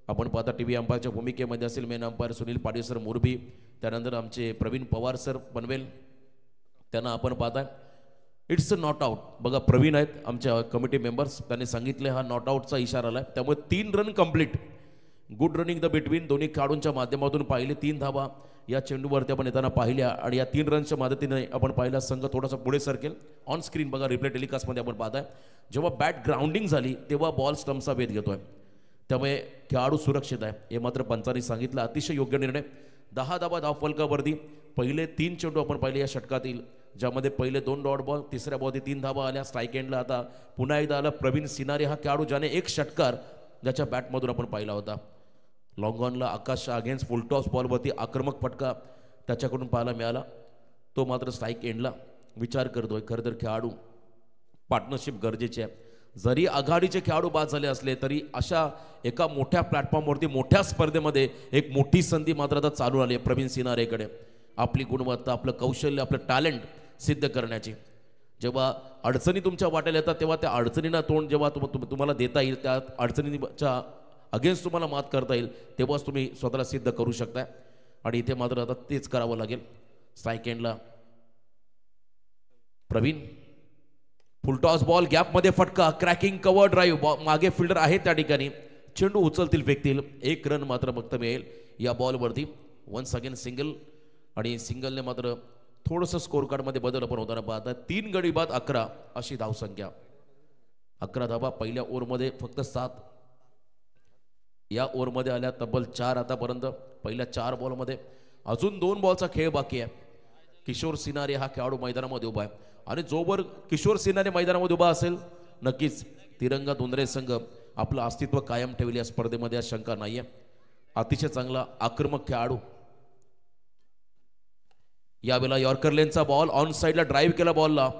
आपण पाहता टीव्ही अंपायरच्या भूमिकेमध्ये असेल. Main umpire Sunil Patil sir Morbi, त्यानंतर आमचे प्रवीण पवार सर पनवेल, त्यांना आपण पाहताय. It's a not out. बघा प्रवीण आहेत आमच्या कमिटी मेंबर्स, त्यांनी सांगितले हा नॉट आउटचा इशारा आलाय. त्यामुळे 3 run complete. Good running the between दोन्ही खेळाडूंच्या माध्यमातून पाहिले. 3 धावा या चेंडूवरती आपण येताना पाहिल्या आणि या 3 रनच्या मदतीने आपण पाहिला संघ थोडासा पुढे सरकेल. ऑन स्क्रीन बघा रिप्ले टेलिकास्टमध्ये आपण पाहताय जेव्हा बॅट ग्राउंडिंग झाली तेव्हा बॉल स्टम्पचा वेध घेतोय, त्यामुळे खेळाडू सुरक्षित आहे. हे मात्र पंचांनी सांगितलं. अतिशय योग्य निर्णय. 10 धावा धावफलकावरती. पहिले 3 चेंडू आपण पाहिले या षटकातील, ज्यामध्ये पहिले 2 डॉट बॉल, 3ऱ्या बॉलवरती 3 धावा आल्या. स्ट्राईक एंडला आता पुन्हा एकदा आला प्रवीण सिनारे हा खेळाडू, ज्याने 1 षटकार ज्याच्या बॅटमधून आपण पाहिला होता. लॉंग ऑनला आकाश अगेन्स्ट फुलटॉस बॉलवरती आक्रमक फटका त्याच्याकडून पाहायला मिळाला. तो मात्र स्ट्राईक एंडला विचार करतोय. खरं तर खेळाडू पार्टनरशिप गरजेची आहे. जरी आघाडीचे खेळाडू बाद झाले असले तरी अशा एका मोठ्या प्लॅटफॉर्मवरती मोठ्या स्पर्धेमध्ये एक मोठी संधी मात्र आता चालू आली आहे प्रवीण सिनारेकडे. आपली गुणवत्ता, आपलं कौशल्य, आपलं टॅलेंट सिद्ध करण्याची. जेव्हा अडचणी तुमच्या वाट्याला येतात तेव्हा त्या अडचणींना तोंड जेव्हा तुम्हाला देता येईल, त्या अडचणीच्या अगेन्स्ट तुम्हाला मात करता येईल, तेव्हाच तुम्ही स्वतःला सिद्ध करू शकताय. आणि इथे मात्र आता तेच करावं लागेल. स्ट्राईक एंडला प्रवीण, फुलटॉस बॉल, गॅपमध्ये फटका, क्रॅकिंग कव्हर ड्राईव्ह, मागे फिल्डर आहे त्या ठिकाणी, चेंडू उचलतील फेकतील. 1 रन मात्र फक्त मिळेल या बॉलवरती. वन्स अगेन सिंगल, आणि सिंगलने मात्र थोडंसं स्कोर कार्डमध्ये बदल आपण होताना पाहतात. 3 गडी बाद 11 अशी धावसंख्या. 11 धावा पहिल्या ओव्हरमध्ये फक्त 7. या ओव्हरमध्ये आल्या तब्बल 4 आतापर्यंत पहिल्या 4 बॉलमध्ये. अजून 2 बॉलचा खेळ बाकी आहे. किशोर सिनारे हा खेळाडू मैदानामध्ये उभा आहे आणि जोवर किशोर सिनारे मैदानामध्ये उभा असेल नक्कीच तिरंगा दुंद्रे संघ आपलं अस्तित्व कायम ठेवले या स्पर्धेमध्ये, शंका नाहीये. अतिशय चांगला आक्रमक खेळाडू. यावेळेला यॉर्कर लेनचा बॉल ऑन साईडला ड्राईव्ह केला बॉलला.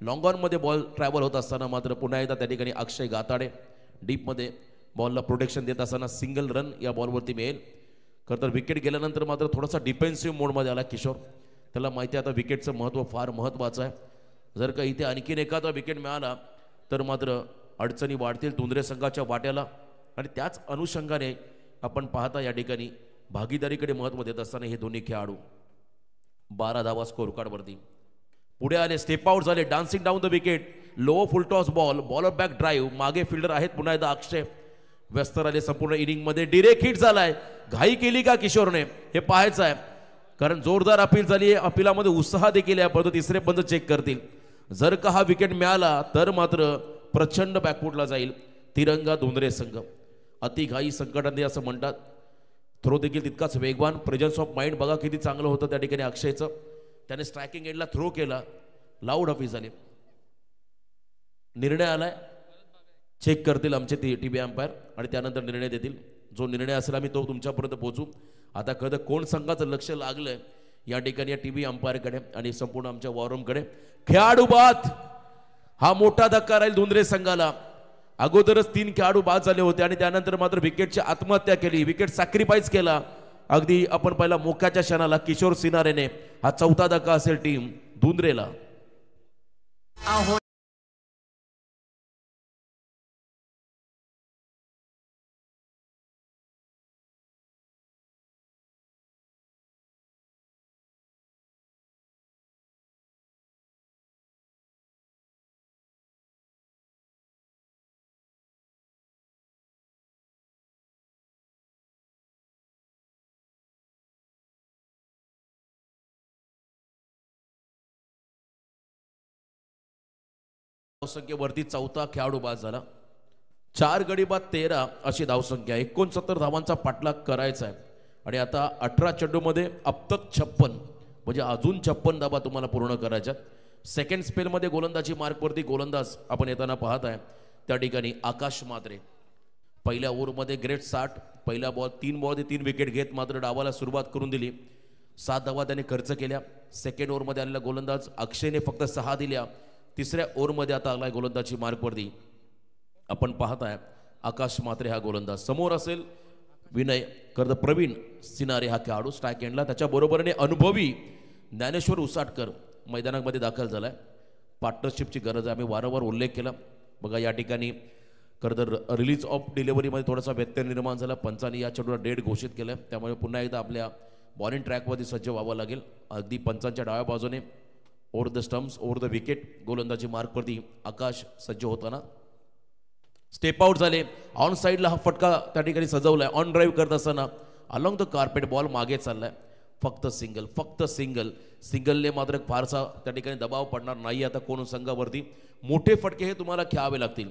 लॉंग ऑन मध्ये बॉल ट्रॅव्हल होत असताना मात्र पुन्हा एकदा त्या ठिकाणी अक्षय गाताडे डीपमध्ये बॉलला प्रोटेक्शन देत असताना सिंगल रन या बॉलवरती मिळेल. खरं तर विकेट गेल्यानंतर मात्र थोडासा डिफेन्सिव्ह मोडमध्ये आला किशोर. त्याला माहिती आहे आता विकेटचं महत्त्व फार महत्त्वाचं आहे. जर का इथे आणखीन एखादा विकेट मिळाला तर मात्र अडचणी वाढतील दुंद्रे संघाच्या वाट्याला. आणि त्याच अनुषंगाने आपण पाहता या ठिकाणी भागीदारीकडे महत्त्व देत असताना हे दोन्ही खेळाडू 12 धावा स्कोर कार्डवरती पुढे आले. स्टेप आउट झाले, dancing down the wicket, low full toss ball, bowler back drive, मागे फिल्डर आहेत पुन्हा एकदा अक्षय. व्यस्त राहिले संपूर्ण इनिंगमध्ये. डिरेक्ट हिट झालाय. घाई केली का किशोरने हे पाहायचं आहे, कारण जोरदार अपील झाली आहे. अपिलामध्ये उत्साह देखील आहे, परंतु 3रे पंच चेक करतील. जर का हा विकेट मिळाला तर मात्र प्रचंड बॅकफुटला जाईल तिरंगा दुंद्रे संघ. अति घाई संकटाने असं म्हणतात. थ्रो देखील तितकाच वेगवान. प्रेझन्स ऑफ माइंड बघा किती चांगलं होतं त्या ठिकाणी अक्षयचं. त्याने स्ट्रायकिंग एंडला थ्रो केला, लाऊड हफी झाली. निर्णय आलाय, चेक करतील आमचे टीव्ही अंपायर आणि त्यानंतर निर्णय देतील. जो निर्णय असेल आम्ही तो तुमच्यापर्यंत पोहोचू. आता कळतं कोण संघाचं लक्ष लागलंय या ठिकाणी या टीव्ही अंपायरकडे आणि संपूर्ण आमच्या वॉररूमकडे. खेळाडू बाद, हा मोठा धक्का राहील धुंद्रे संघाला. अगोदरच 3 खेळाडू बाद झाले होते आणि त्यानंतर मात्र विकेटची आत्महत्या केली, विकेट सॅक्रिफाईस केला. अगदी आपण पहिला मोक्याच्या क्षणाला किशोर सिनारेने. हा 4था धक्का असेल टीम धुंद्रेला. धावसंख्ये वरती 4था खेळाडू बाद झाला. 4 गडी बाद 13 अशी धावसंख्या. 69 धावांचा पाठलाग करायचा आहे आणि आता 18 चेंडूमध्ये अब तक 56 म्हणजे अजून 56 धावा तुम्हाला पूर्ण करायच्या. सेकंड स्पेलमध्ये गोलंदाजी मार्कवरती गोलंदाज आपण येताना पाहत आहे त्या ठिकाणी आकाश म्हात्रे. पहिल्या ओव्हरमध्ये ग्रेट 60, पहिला बॉल 3 बॉलमध्ये 3 विकेट घेत मात्र डावाला सुरुवात करून दिली. 7 धावा त्याने खर्च केल्या. सेकंड ओव्हरमध्ये आलेला गोलंदाज अक्षयने फक्त 6 दिल्या. तिसऱ्या ओव्हरमध्ये आता आलाय गोलंदाजी मार्कवरती आपण पाहताय आकाश म्हात्रे हा गोलंदाज. समोर असेल विनय कर्द प्रवीण सिनारे हा खेळाडू स्ट्राईक एंडला. त्याच्या बरोबरीने अनुभवी ज्ञानेश्वर उसाटकर मैदानामध्ये दाखल झालाय. पार्टनरशिपची गरज आहे, आम्ही वारंवार उल्लेख केला. बघा या ठिकाणी कर्दर रिलीज ऑफ डिलिव्हरीमध्ये थोडासा व्यत्यय निर्माण झाला. पंचांनी या चेंडूला डेड घोषित केलं. त्यामुळे पुन्हा एकदा आपल्या बॉलिंग ट्रॅकवरती सज्ज व्हावं लागेल. अगदी पंचांच्या डाव्या बाजूने over the stumps over the wicket गोलंदाजी मार्कवरती आकाश सज्ज होताना स्टेप आउट झाले. ऑन साईडला हा फटका त्या ठिकाणी सजवलाय. ऑन ड्राईव्ह करत असताना अलॉंग द कार्पेट बॉल मागे चाललाय. फक्त सिंगल सिंगलने मात्र फारसा त्या ठिकाणी दबाव पडणार नाही आता कोण संघावरती. मोठे फटके हे तुम्हाला खेळावे लागतील.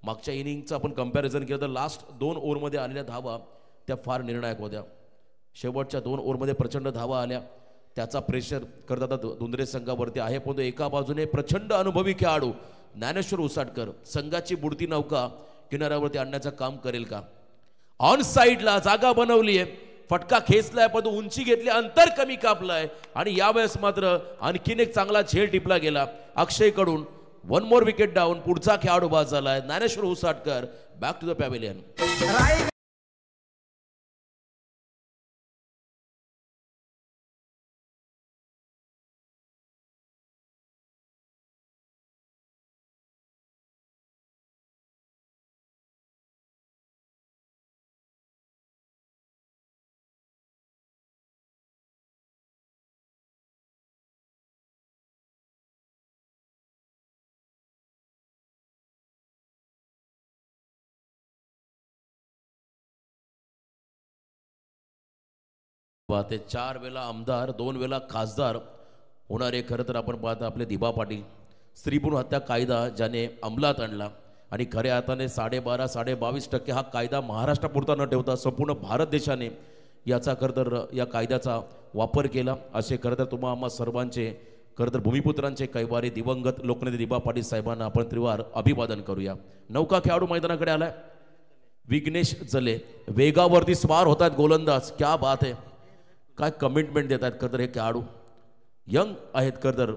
मागच्या इनिंगचं आपण कंपॅरिझन केलं तर लास्ट 2 ओव्हरमध्ये आलेल्या धावा त्या फार निर्णायक होत्या. शेवटच्या 2 ओव्हरमध्ये प्रचंड धावा आल्या. त्याचा प्रेशर करत आता धुंद्रे संघावरती आहे. पण एका बाजूने प्रचंड अनुभवी खेळाडू ज्ञानेश्वर उसाटकर संघाची बुडती नौका किनाऱ्यावरती आणण्याचं काम करेल का. ऑन साईडला जागा बनवली आहे, फटका खेचलाय पण उंची घेतली, अंतर कमी कापलाय आणि यावेळेस मात्र आणखीन एक चांगला झेल टिपला गेला अक्षय कडून. 1 मोर विकेट डाऊन. पुढचा खेळाडू बाद झालाय Dnyaneshwar Usatkar. Back to the pavilion. ते 4 वेळा आमदार 2 वेळा खासदार होणारे खरं तर आपण पाहता आपले दिबा पाटील. स्त्रीभ्रूण हत्या कायदा ज्याने अंमलात आणला आणि खऱ्या अर्थाने 12.5-22% हा कायदा महाराष्ट्रापुरता न ठेवता संपूर्ण भारत देशाने याचा खरं तर या कायद्याचा वापर केला. असे खरं तर तुम्हा आम्हा सर्वांचे खरं तर भूमिपुत्रांचे कैवारी दिवंगत लोकनेते दिबा पाटील साहेबांना आपण त्रिवार अभिवादन करूया. नौका खेळाडू मैदानाकडे आलाय विघ्नेश जले. वेगावरती स्वार होतात गोलंदाज. क्या बात आहे, काय कमिटमेंट देत आहेत खरं हे खेळाडू. यंग आहेत खरं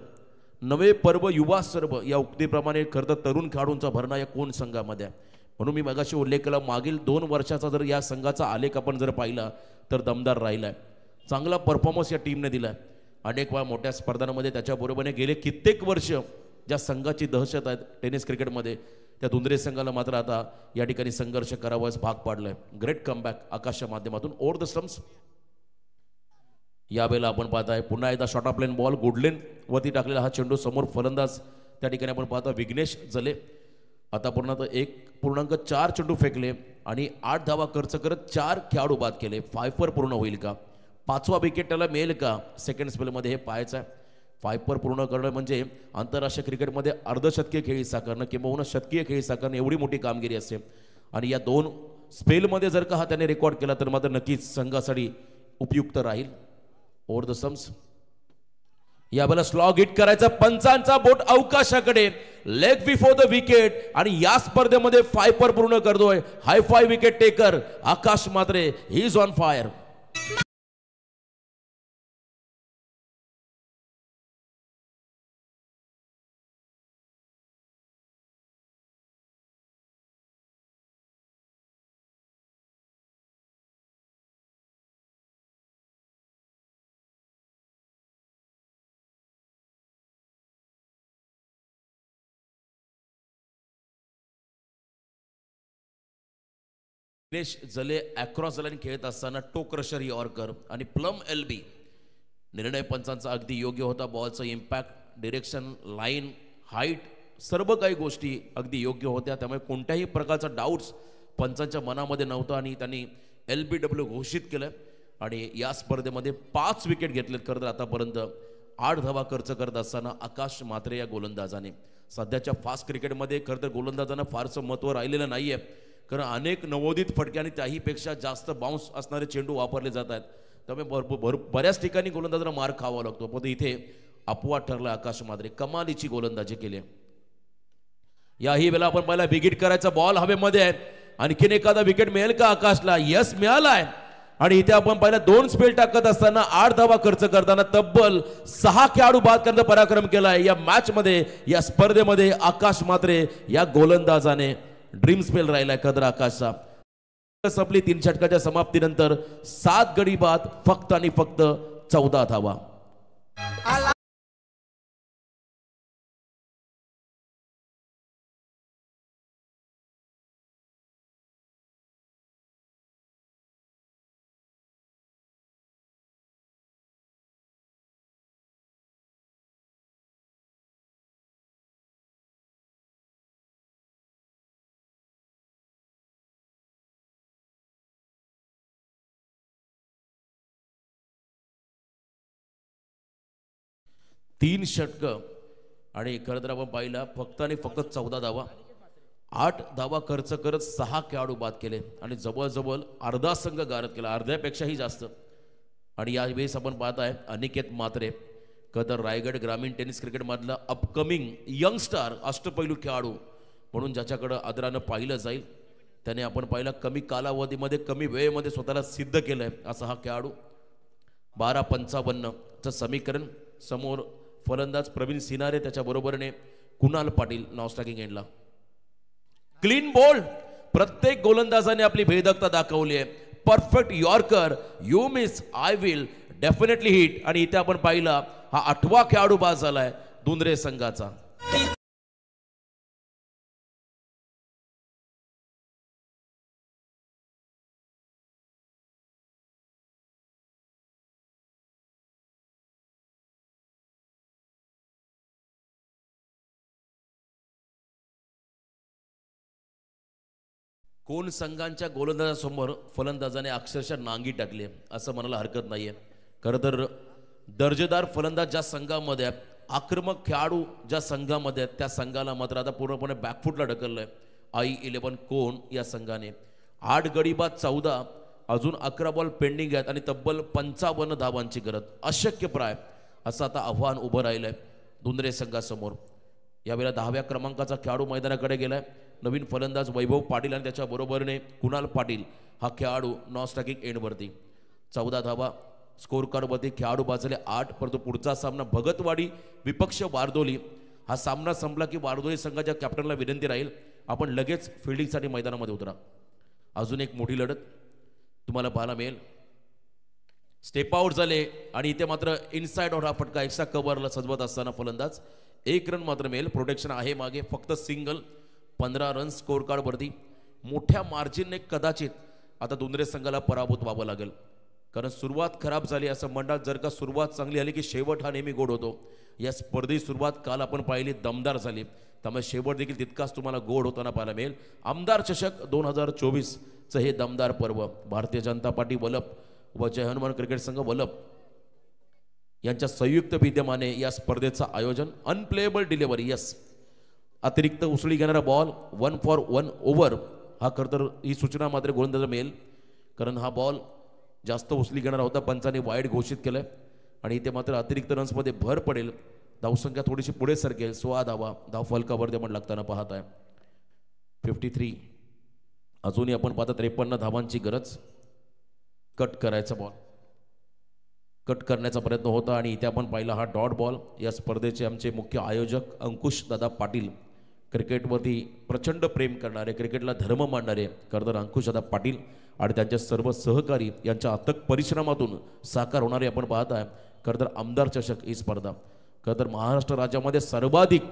नवे पर्व युवा सर्व या उक्तीप्रमाणे खरं तरुण खेळाडूंचा भरणा या कोण संघामध्ये. म्हणून मी मगाशी उल्लेख केला मागील 2 वर्षाचा जर या संघाचा आलेख आपण जर पाहिला तर दमदार राहिलाय. चांगला परफॉर्मन्स या टीमने दिलाय. अनेक वेळा मोठ्या स्पर्धांमध्ये त्याच्याबरोबरने गेले कित्येक वर्ष ज्या संघाची दहशत आहे टेनिस क्रिकेटमध्ये त्या धुंद्रे संघाला मात्र आता या ठिकाणी संघर्ष करावाच भाग पाडलाय. ग्रेट कमबॅक आकाशच्या माध्यमातून ओव्हर द स्टम्प्स. यावेळेला आपण पाहताय पुन्हा एकदा शॉर्ट ऑफ लेन बॉल गुडलेन वरती टाकलेला हा चेंडू. समोर फलंदाज त्या ठिकाणी आपण पाहता विघ्नेश जले. आतापर्यंत 1.4 चेंडू फेकले आणि 8 धावा खर्च करत 4 खेळाडू बाद केले. 5 पूर्ण होईल का, 5वा विकेट त्याला मिळेल का सेकंड स्पेलमध्ये हे पाहायचं आहे. 5 पूर्ण करणं म्हणजे आंतरराष्ट्रीय क्रिकेटमध्ये अर्धशतकीय खेळी साकारणं किंवा शतकीय खेळी साकारणं एवढी मोठी कामगिरी असते. आणि या 2 स्पेलमध्ये जर का हा त्याने रेकॉर्ड केला तर मात्र नक्कीच संघासाठी उपयुक्त राहील. Over the stumps. यावेळेला स्लॉग हिट करायचा, पंचांचा बोट अवकाशाकडे, लेग बिफोर द विकेट, आणि या स्पर्धेमध्ये फायपर पूर्ण करतोय high five wicket taker Akash Mhatre. He is on fire. Dinesh Jale across the line खेळत असताना टो क्रशर यॉर्कर आणि प्लम एलबी. निर्णय पंचांचा अगदी योग्य होता. बॉलचा इम्पॅक्ट, डिरेक्शन, लाईन, हाईट सर्व काही गोष्टी अगदी योग्य होत्या. त्यामुळे कोणत्याही प्रकारचा डाऊट्स पंचांच्या मनामध्ये नव्हता आणि त्यांनी LBW घोषित केलं. आणि या स्पर्धेमध्ये 5 विकेट घेतलेत. खरं तर आतापर्यंत 8 धावा खर्च करत असताना आकाश म्हात्रे या गोलंदाजाने. सध्याच्या फास्ट क्रिकेटमध्ये खरं तर गोलंदाजांना फारसं महत्त्व राहिलेलं नाही आहे, कारण अनेक नवोदित फटके आणि त्याहीपेक्षा जास्त बाउन्स असणारे चेंडू वापरले जात आहेत. त्यामुळे बऱ्याच ठिकाणी गोलंदाजांना मार खावा लागतो. पण इथे अपवाद ठरला. आकाश म्हात्रे कमालीची गोलंदाजी केली. याही वेळेला आपण पहिला बिगिट करायचा, बॉल हवेमध्ये आहे. आणखीन एखादा विकेट मिळेल का आकाशला? यस, मिळालाय. आणि इथे आपण पहिला 2 स्पेल टाकत असताना 8 धावा खर्च करताना तब्बल 6 खेळाडू बाद करण्याचा पराक्रम केलाय या मॅच मध्ये, या स्पर्धेमध्ये. आकाश म्हात्रे या गोलंदाजाने ड्रीम स्पेल राहिलाय खदर आकाशचा. संपली 3 षटकाच्या समाप्तीनंतर 7 गडी बाद, फक्त आणि फक्त 14 धावा. तीन षटक आणि खरं तर आपण पाहिला फक्त आणि फक्त 14 धावा. 8 धावा खर्च करत 6 खेळाडू बाद केले आणि जवळजवळ अर्धा संघ गारद केला, अर्ध्यापेक्षाही जास्त. आणि यावेळेस आपण पाहत आहे अनिकेत म्हात्रे, खरं रायगड ग्रामीण टेनिस क्रिकेटमधला अपकमिंग यंगस्टार अष्टपैलू खेळाडू म्हणून ज्याच्याकडं आदरानं पाहिलं जाईल. त्याने आपण पाहिला कमी कालावधीमध्ये कमी वेळेमध्ये स्वतःला सिद्ध केलंय असा हा खेळाडू. 12:55चं समीकरण. समोर फलंदाज प्रवीण सिनारे, त्याच्या बरोबरीने कुणाल पाटील नॉनस्ट्रायकिंग एंडला. Clean bowled. प्रत्येक गोलंदाजाने आपली भेदकता दाखवली आहे. Perfect yorker, you miss I will definitely hit. आणि इथे आपण पाहिला हा 8वा खेळाडू बाद झालाय दुंद्रे संघाचा. कोण संघांच्या गोलंदाजासमोर फलंदाजाने अक्षरशः नांगी टाकली असं म्हणायला हरकत नाहीये. खरं तर दर्जेदार फलंदाज ज्या संघामध्ये आहेत, आक्रमक खेळाडू ज्या संघामध्ये आहेत, त्या संघाला मात्र आता पूर्णपणे बॅकफुटला ढकललंय I11 कोण या संघाने. 8 गडी बाद 14, अजून 11 बॉल पेंडिंग आहेत आणि तब्बल 55 धावांची गरज. अशक्यप्राय असं आता आव्हान उभं राहिलंय दुंद्रे संघासमोर. यावेळेला 10व्या क्रमांकाचा खेळाडू मैदानाकडे गेलाय. नवीन फलंदाज वैभव पाटील आणि त्याच्या बरोबरीने कुणाल पाटील हा खेळाडू नॉनस्ट्रायकिंग एंडवरती. 14 धावा स्कोर कार्डवरती खेळाडू बाजले 8. परंतु पुढचा सामना भगतवाडी विपक्ष वारदोली. हा सामना संपला की वारदोली संघाच्या कॅप्टनला विनंती राहील आपण लगेच फिल्डिंगसाठी मैदानामध्ये उतरा. अजून एक मोठी लढत तुम्हाला पाहायला मिळेल. स्टेप आउट झाले आणि इथे मात्र इनसाइड आउट हा फटका एक्स्ट्रा कव्हरला सजवत असताना फलंदाज 1 रन मात्र मिळेल. प्रोटेक्शन आहे मागे, फक्त सिंगल. 15 run score कार्डवरती. मोठ्या मार्जिनने कदाचित आता दुंद्रे संघाला पराभूत व्हावं लागेल, कारण सुरुवात खराब झाली असं म्हणतात. जर का सुरुवात चांगली आली की शेवट हा नेहमी गोड होतो. या स्पर्धेची सुरुवात काल आपण पाहिली दमदार झाली, त्यामुळे शेवट देखील तितकाच तुम्हाला गोड होताना पाहायला मिळेल. आमदार चषक 2024चं हे दमदार पर्व भारतीय जनता पार्टी वलप व जय हनुमान क्रिकेट संघ वलप यांच्या संयुक्त विद्यमाने या स्पर्धेचं आयोजन. अनप्लेएबल डिलिव्हरी, यस, अतिरिक्त उसळी घेणारा बॉल, 1 फॉर 1 ओव्हर हा खरं तर ही सूचना मात्र गोलंदाजाला मिळेल, कारण हा बॉल जास्त उचली घेणार होता. पंचाने वाईड घोषित केलंय आणि इथे मात्र अतिरिक्त रन्समध्ये भर पडेल. धावसंख्या थोडीशी पुढे सरकेल. 16 धावा धाव फलकावरती आपण लागताना पाहत आहे. 53. अजूनही आपण पाहता 53 धावांची गरज. कट करायचा बॉल, कट करण्याचा प्रयत्न होता आणि इथे आपण पाहिला हा डॉट बॉल. या स्पर्धेचे आमचे मुख्य आयोजक अंकुश दादा पाटील, क्रिकेटवरती प्रचंड प्रेम करणारे, क्रिकेटला धर्म मानणारे खरं अंकुश दादा पाटील आणि त्यांच्या सर्व सहकारी यांच्या अथक परिश्रमातून साकार होणारे आपण पाहत आहे खरं तर आमदार चषक ही स्पर्धा. खरं तर महाराष्ट्र राज्यामध्ये सर्वाधिक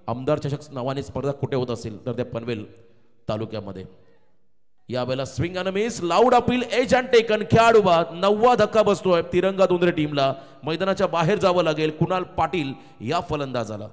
आमदार चषक नावाने स्पर्धा कुठे होत असेल तर त्या पनवेल तालुक्यामध्ये. यावेळेला swing and miss, loud appeal, edge and taken. खेळाडू बाद, 9वा धक्का बसतोय तिरंगा दोंदरे टीमला. मैदानाच्या बाहेर जावं लागेल कुणाल पाटील या फलंदाजाला.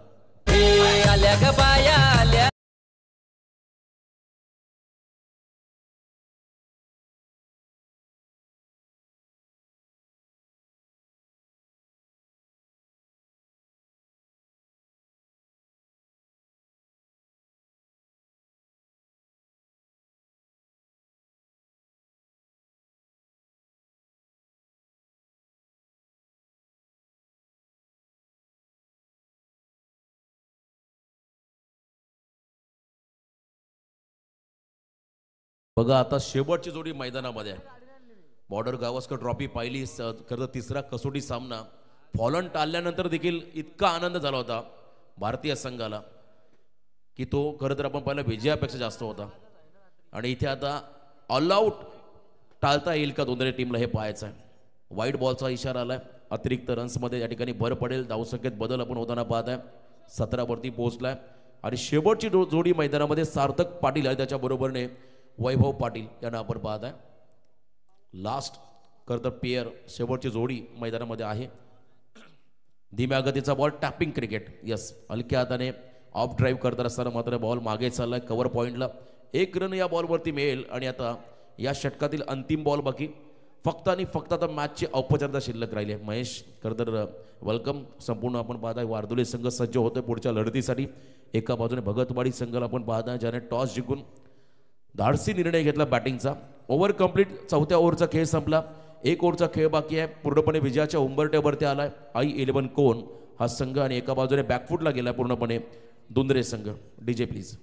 बघा आता शेवटची जोडी मैदानामध्ये आहे. बॉर्डर गावस्कर ट्रॉफी पाहिली, खरं तिसरा कसोटी सामना फॉलन टाळल्यानंतर देखील इतका आनंद झाला होता भारतीय संघाला की तो खरं तर आपण पाहिला विजयापेक्षा जास्त होता. आणि इथे आता ऑल आउट टाळता येईल का दोन्ही टीमला हे पाहायचं आहे. वाईट बॉलचा इशारा आलाय. अतिरिक्त रन्समध्ये या ठिकाणी भर पडेल. धावसंख्येत बदल आपण होताना पाहत आहे. 17 वरती पोहोचलाय आणि शेवटची जोडी मैदानामध्ये सार्थक पाटील आहे, त्याच्या बरोबरने वैभव पाटील यांना आपण पाहत आहे. लास्ट खरं तर पेयर शेवटची जोडी मैदानामध्ये आहे. धीम्या गतीचा बॉल, टॅपिंग क्रिकेट. यस, हलक्या हाताने ऑफ ड्राईव्ह करत असताना मात्र बॉल मागे चाललाय कव्हर पॉईंटला. 1 रन या बॉलवरती मिळेल आणि आता या षटकातील अंतिम बॉल बाकी. फक्त आणि फक्त आता मॅचची औपचारिकता शिल्लक राहिली आहे. महेश खरं तर वेलकम. संपूर्ण आपण पाहत आहे वारदोली संघ सज्ज होतोय पुढच्या लढतीसाठी. एका बाजूने भगतवाडी संघाला आपण पाहत आहे ज्याने टॉस जिंकून धाडसी निर्णय घेतला बॅटिंगचा. ओव्हर कंप्लीट, 4थ्या ओव्हरचा खेळ संपला. 1 ओव्हरचा खेळ बाकी आहे. पूर्णपणे विजयाच्या उंबरठ्यावरती आलाय I11 कोण हा संघ आणि एका बाजूने बॅकफुटला गेलाय पूर्णपणे दुंदरे संघ. DJ please.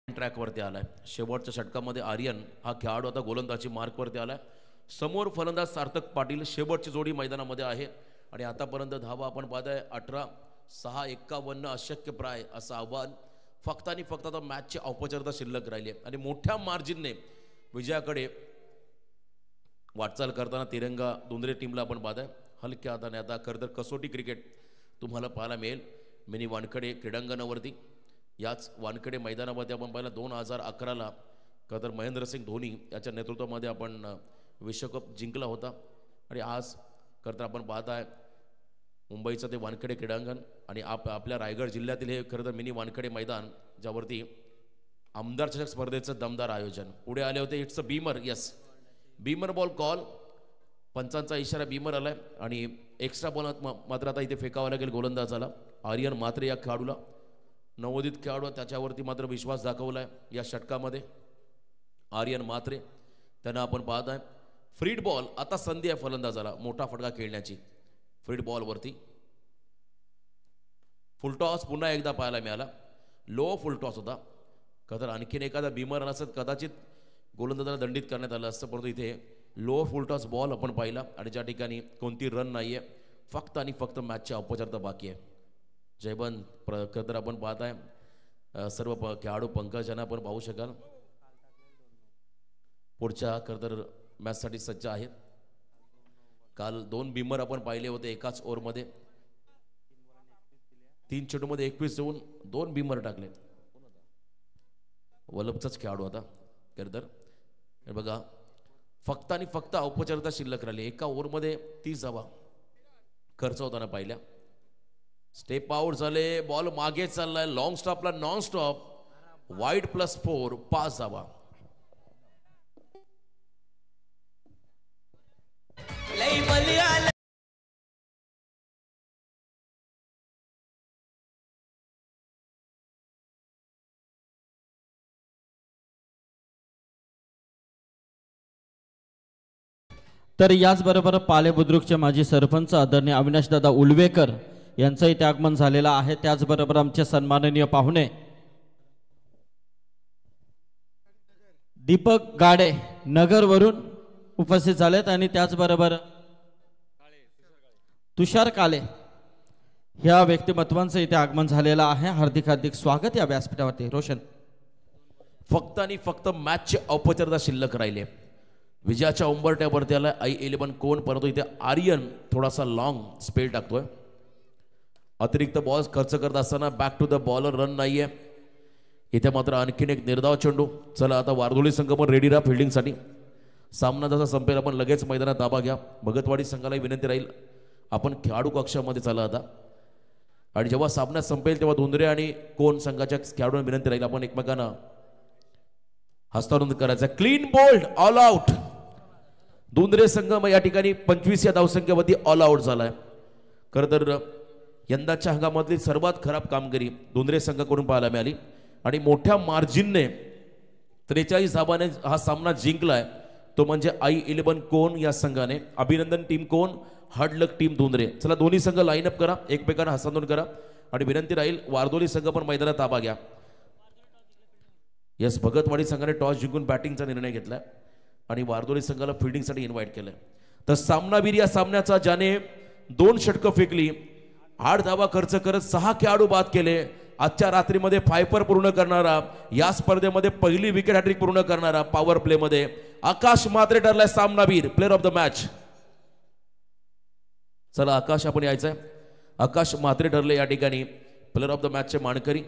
ट्रॅकवरती आलाय. शेवटच्या षटकामध्ये आर्यन हा खेळाडू आता गोलंदाजी मार्कवरती आलाय. समोर फलंदाज सार्थक पाटील. शेवटची जोडी मैदानामध्ये आहे आणि आतापर्यंत धावा आपण पाहताय 18. 6-51 अशक्य प्राय असं आव्हान. फक्त आणि फक्त आता मॅचची औपचारिकता शिल्लक राहिली आहे आणि मोठ्या मार्जिनने विजयाकडे वाटचाल करताना तिरंगा दोंदरे टीमला आपण पाहताय. हलक्या हाताने आता खरं तर कसोटी क्रिकेट तुम्हाला पाहायला मिळेल मिनी वानखडे क्रीडांगणावरती. याच वानखेडे मैदानामध्ये आपण पाहिलं 2011ला खरं तर महेंद्रसिंग धोनी याच्या नेतृत्वामध्ये आपण विश्वकप जिंकला होता. आणि आज खरं तर आपण पाहत आहे मुंबईचं ते वानखेडे क्रीडांगण आणि आपल्या रायगड जिल्ह्यातील हे खरं तर मिनी वानखेडे मैदान ज्यावरती आमदार चषक स्पर्धेचं दमदार आयोजन. पुढे आले होते it's a beamer. Yes, beamer ball call. पंचांचा इशारा बीमर आलाय आणि एक्स्ट्रा बॉल मात्र आता इथे फेकावा लागेल गोलंदाजाला. आर्यन मात्रे या खेळाडूला, नवोदित खेळाडू, त्याच्यावरती मात्र विश्वास दाखवलाय या षटकामध्ये. आर्यन मात्रे त्यांना आपण पाहत आहे. फ्रीड बॉल. आता संधी आहे फलंदाजाला मोठा फटका खेळण्याची. फ्रीड बॉलवरती फुलटॉस पुन्हा एकदा पाहायला मिळाला. लो फुलटॉस होता. तर आणखीन एखादा बीमर आला असत कदाचित गोलंदाजाला दंडित करण्यात आलं असतं, परंतु इथे लो फुलटॉस बॉल आपण पाहिला आणि ज्या ठिकाणी कोणती रन नाही आहे. फक्त आणि फक्त मॅचची औपचारिकता बाकी आहे. जयबंद तर आपण पाहत आहे सर्व खेळाडू पंकज यांना आपण पाहू शकाल पुढच्या तर मॅचसाठी सज्ज आहेत. काल 2 बीमर आपण पाहिले होते एकाच ओव्हरमध्ये. 3 चेंडूमध्ये 21 देऊन 2 बिमर टाकले. वलभचाच खेळाडू आता तर हे बघा फक्त आणि फक्त औपचारिकता शिल्लक राहिली. एका ओव्हरमध्ये 30 धावा खर्च होताना पाहिल्या. स्टेप आउट झाले, बॉल मागे चाललाय, लॉंग स्टॉपला नॉन स्टॉप, वाईड +4 5 धावा.
तर याचबरोबर पाले बुद्रुकचे माजी सरपंच आदरणीय अविनाशदादा उलवेकर यांचं इथे आगमन झालेलं आहे. त्याचबरोबर आमचे सन्माननीय पाहुणे दीपक गाडे नगरवरून उपस्थित झालेत आणि त्याचबरोबर तुषार काले ह्या व्यक्तिमत्वांचं इथे आगमन झालेलं आहे. हार्दिक हार्दिक स्वागत या व्यासपीठावरती. रोशन
फक्त आणि फक्त मॅचचे औपचारिकता शिल्लक राहिले. विजयाच्या उंबरट्यावरती आला i11 कोण, परंतु इथे आर्यन थोडासा लॉंग स्पेल टाकतोय. अतिरिक्त बॉल खर्च करत असताना back to the bowler run नाहीये. इथे मात्र आणखीन एक निर्धाव चेंडू. चला आता वारदोळी संघ पण रेडी राहा फिल्डिंगसाठी. सामना जसा संपेल आपण लगेच मैदानात ताबा घ्या. भगतवाडी संघालाही विनंती राहील आपण खेळाडू कक्षामध्ये चला आता. आणि जेव्हा सामना संपेल तेव्हा धुंद्रे आणि कोण संघाच्या खेळाडूंना विनंती राहील आपण एकमेकांना हस्तांतरण करायचं. Clean bowled all out. Dhundre संघ या ठिकाणी 25 या धावसंख्येवरती ऑल आउट झालाय. खरं तर यंदाच्या हंगामातली सर्वात खराब कामगिरी धुंद्रे संघाकडून पाहायला मिळाली आणि मोठ्या मार्जिनने 43 धावाने हा सामना जिंकलाय तो म्हणजे i11 कोण या संघाने. अभिनंदन टीम कोण, हार्ड लक टीम धुंद्रे. चला दोन्ही संघ लाईनअप करा, एकमेकांना हस्तांतरण करा आणि विनंती राहील वारदोली संघ पण मैदानात ताबा घ्या. यस, भगतवाडी संघाने टॉस जिंकून बॅटिंगचा निर्णय घेतलाय आणि वारदोली संघाला फिल्डिंगसाठी इन्व्हाइट केलंय. तर सामनावीर या सामन्याचा ज्याने 2 षटकं फेकली, 8 धावा खर्च करत 6 खेळाडू बाद केले, आजच्या रात्रीमध्ये फायपर पूर्ण करणारा, या स्पर्धेमध्ये पहिली विकेट हॅट्रिक पूर्ण करणारा पॉवर प्ले मध्ये आकाश म्हात्रे ठरलाय सामनावीर, प्लेअर ऑफ द मॅच. चला आकाश आपण यायचंय. आकाश म्हात्रे ठरले या ठिकाणी प्लेअर ऑफ द मॅचचे मानकरी.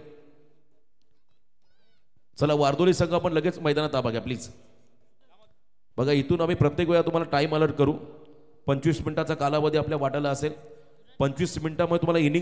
चला वारदोली संघ आपण लगेच मैदानात ताबा घ्या प्लीज. बघा इथून आम्ही प्रत्येक वेळा तुम्हाला टाइम अलर्ट करू. 25 मिनिटाचा कालावधी आपल्या वाट्याला असेल. 25 मिनिटांमध्ये तुम्हाला इनिंग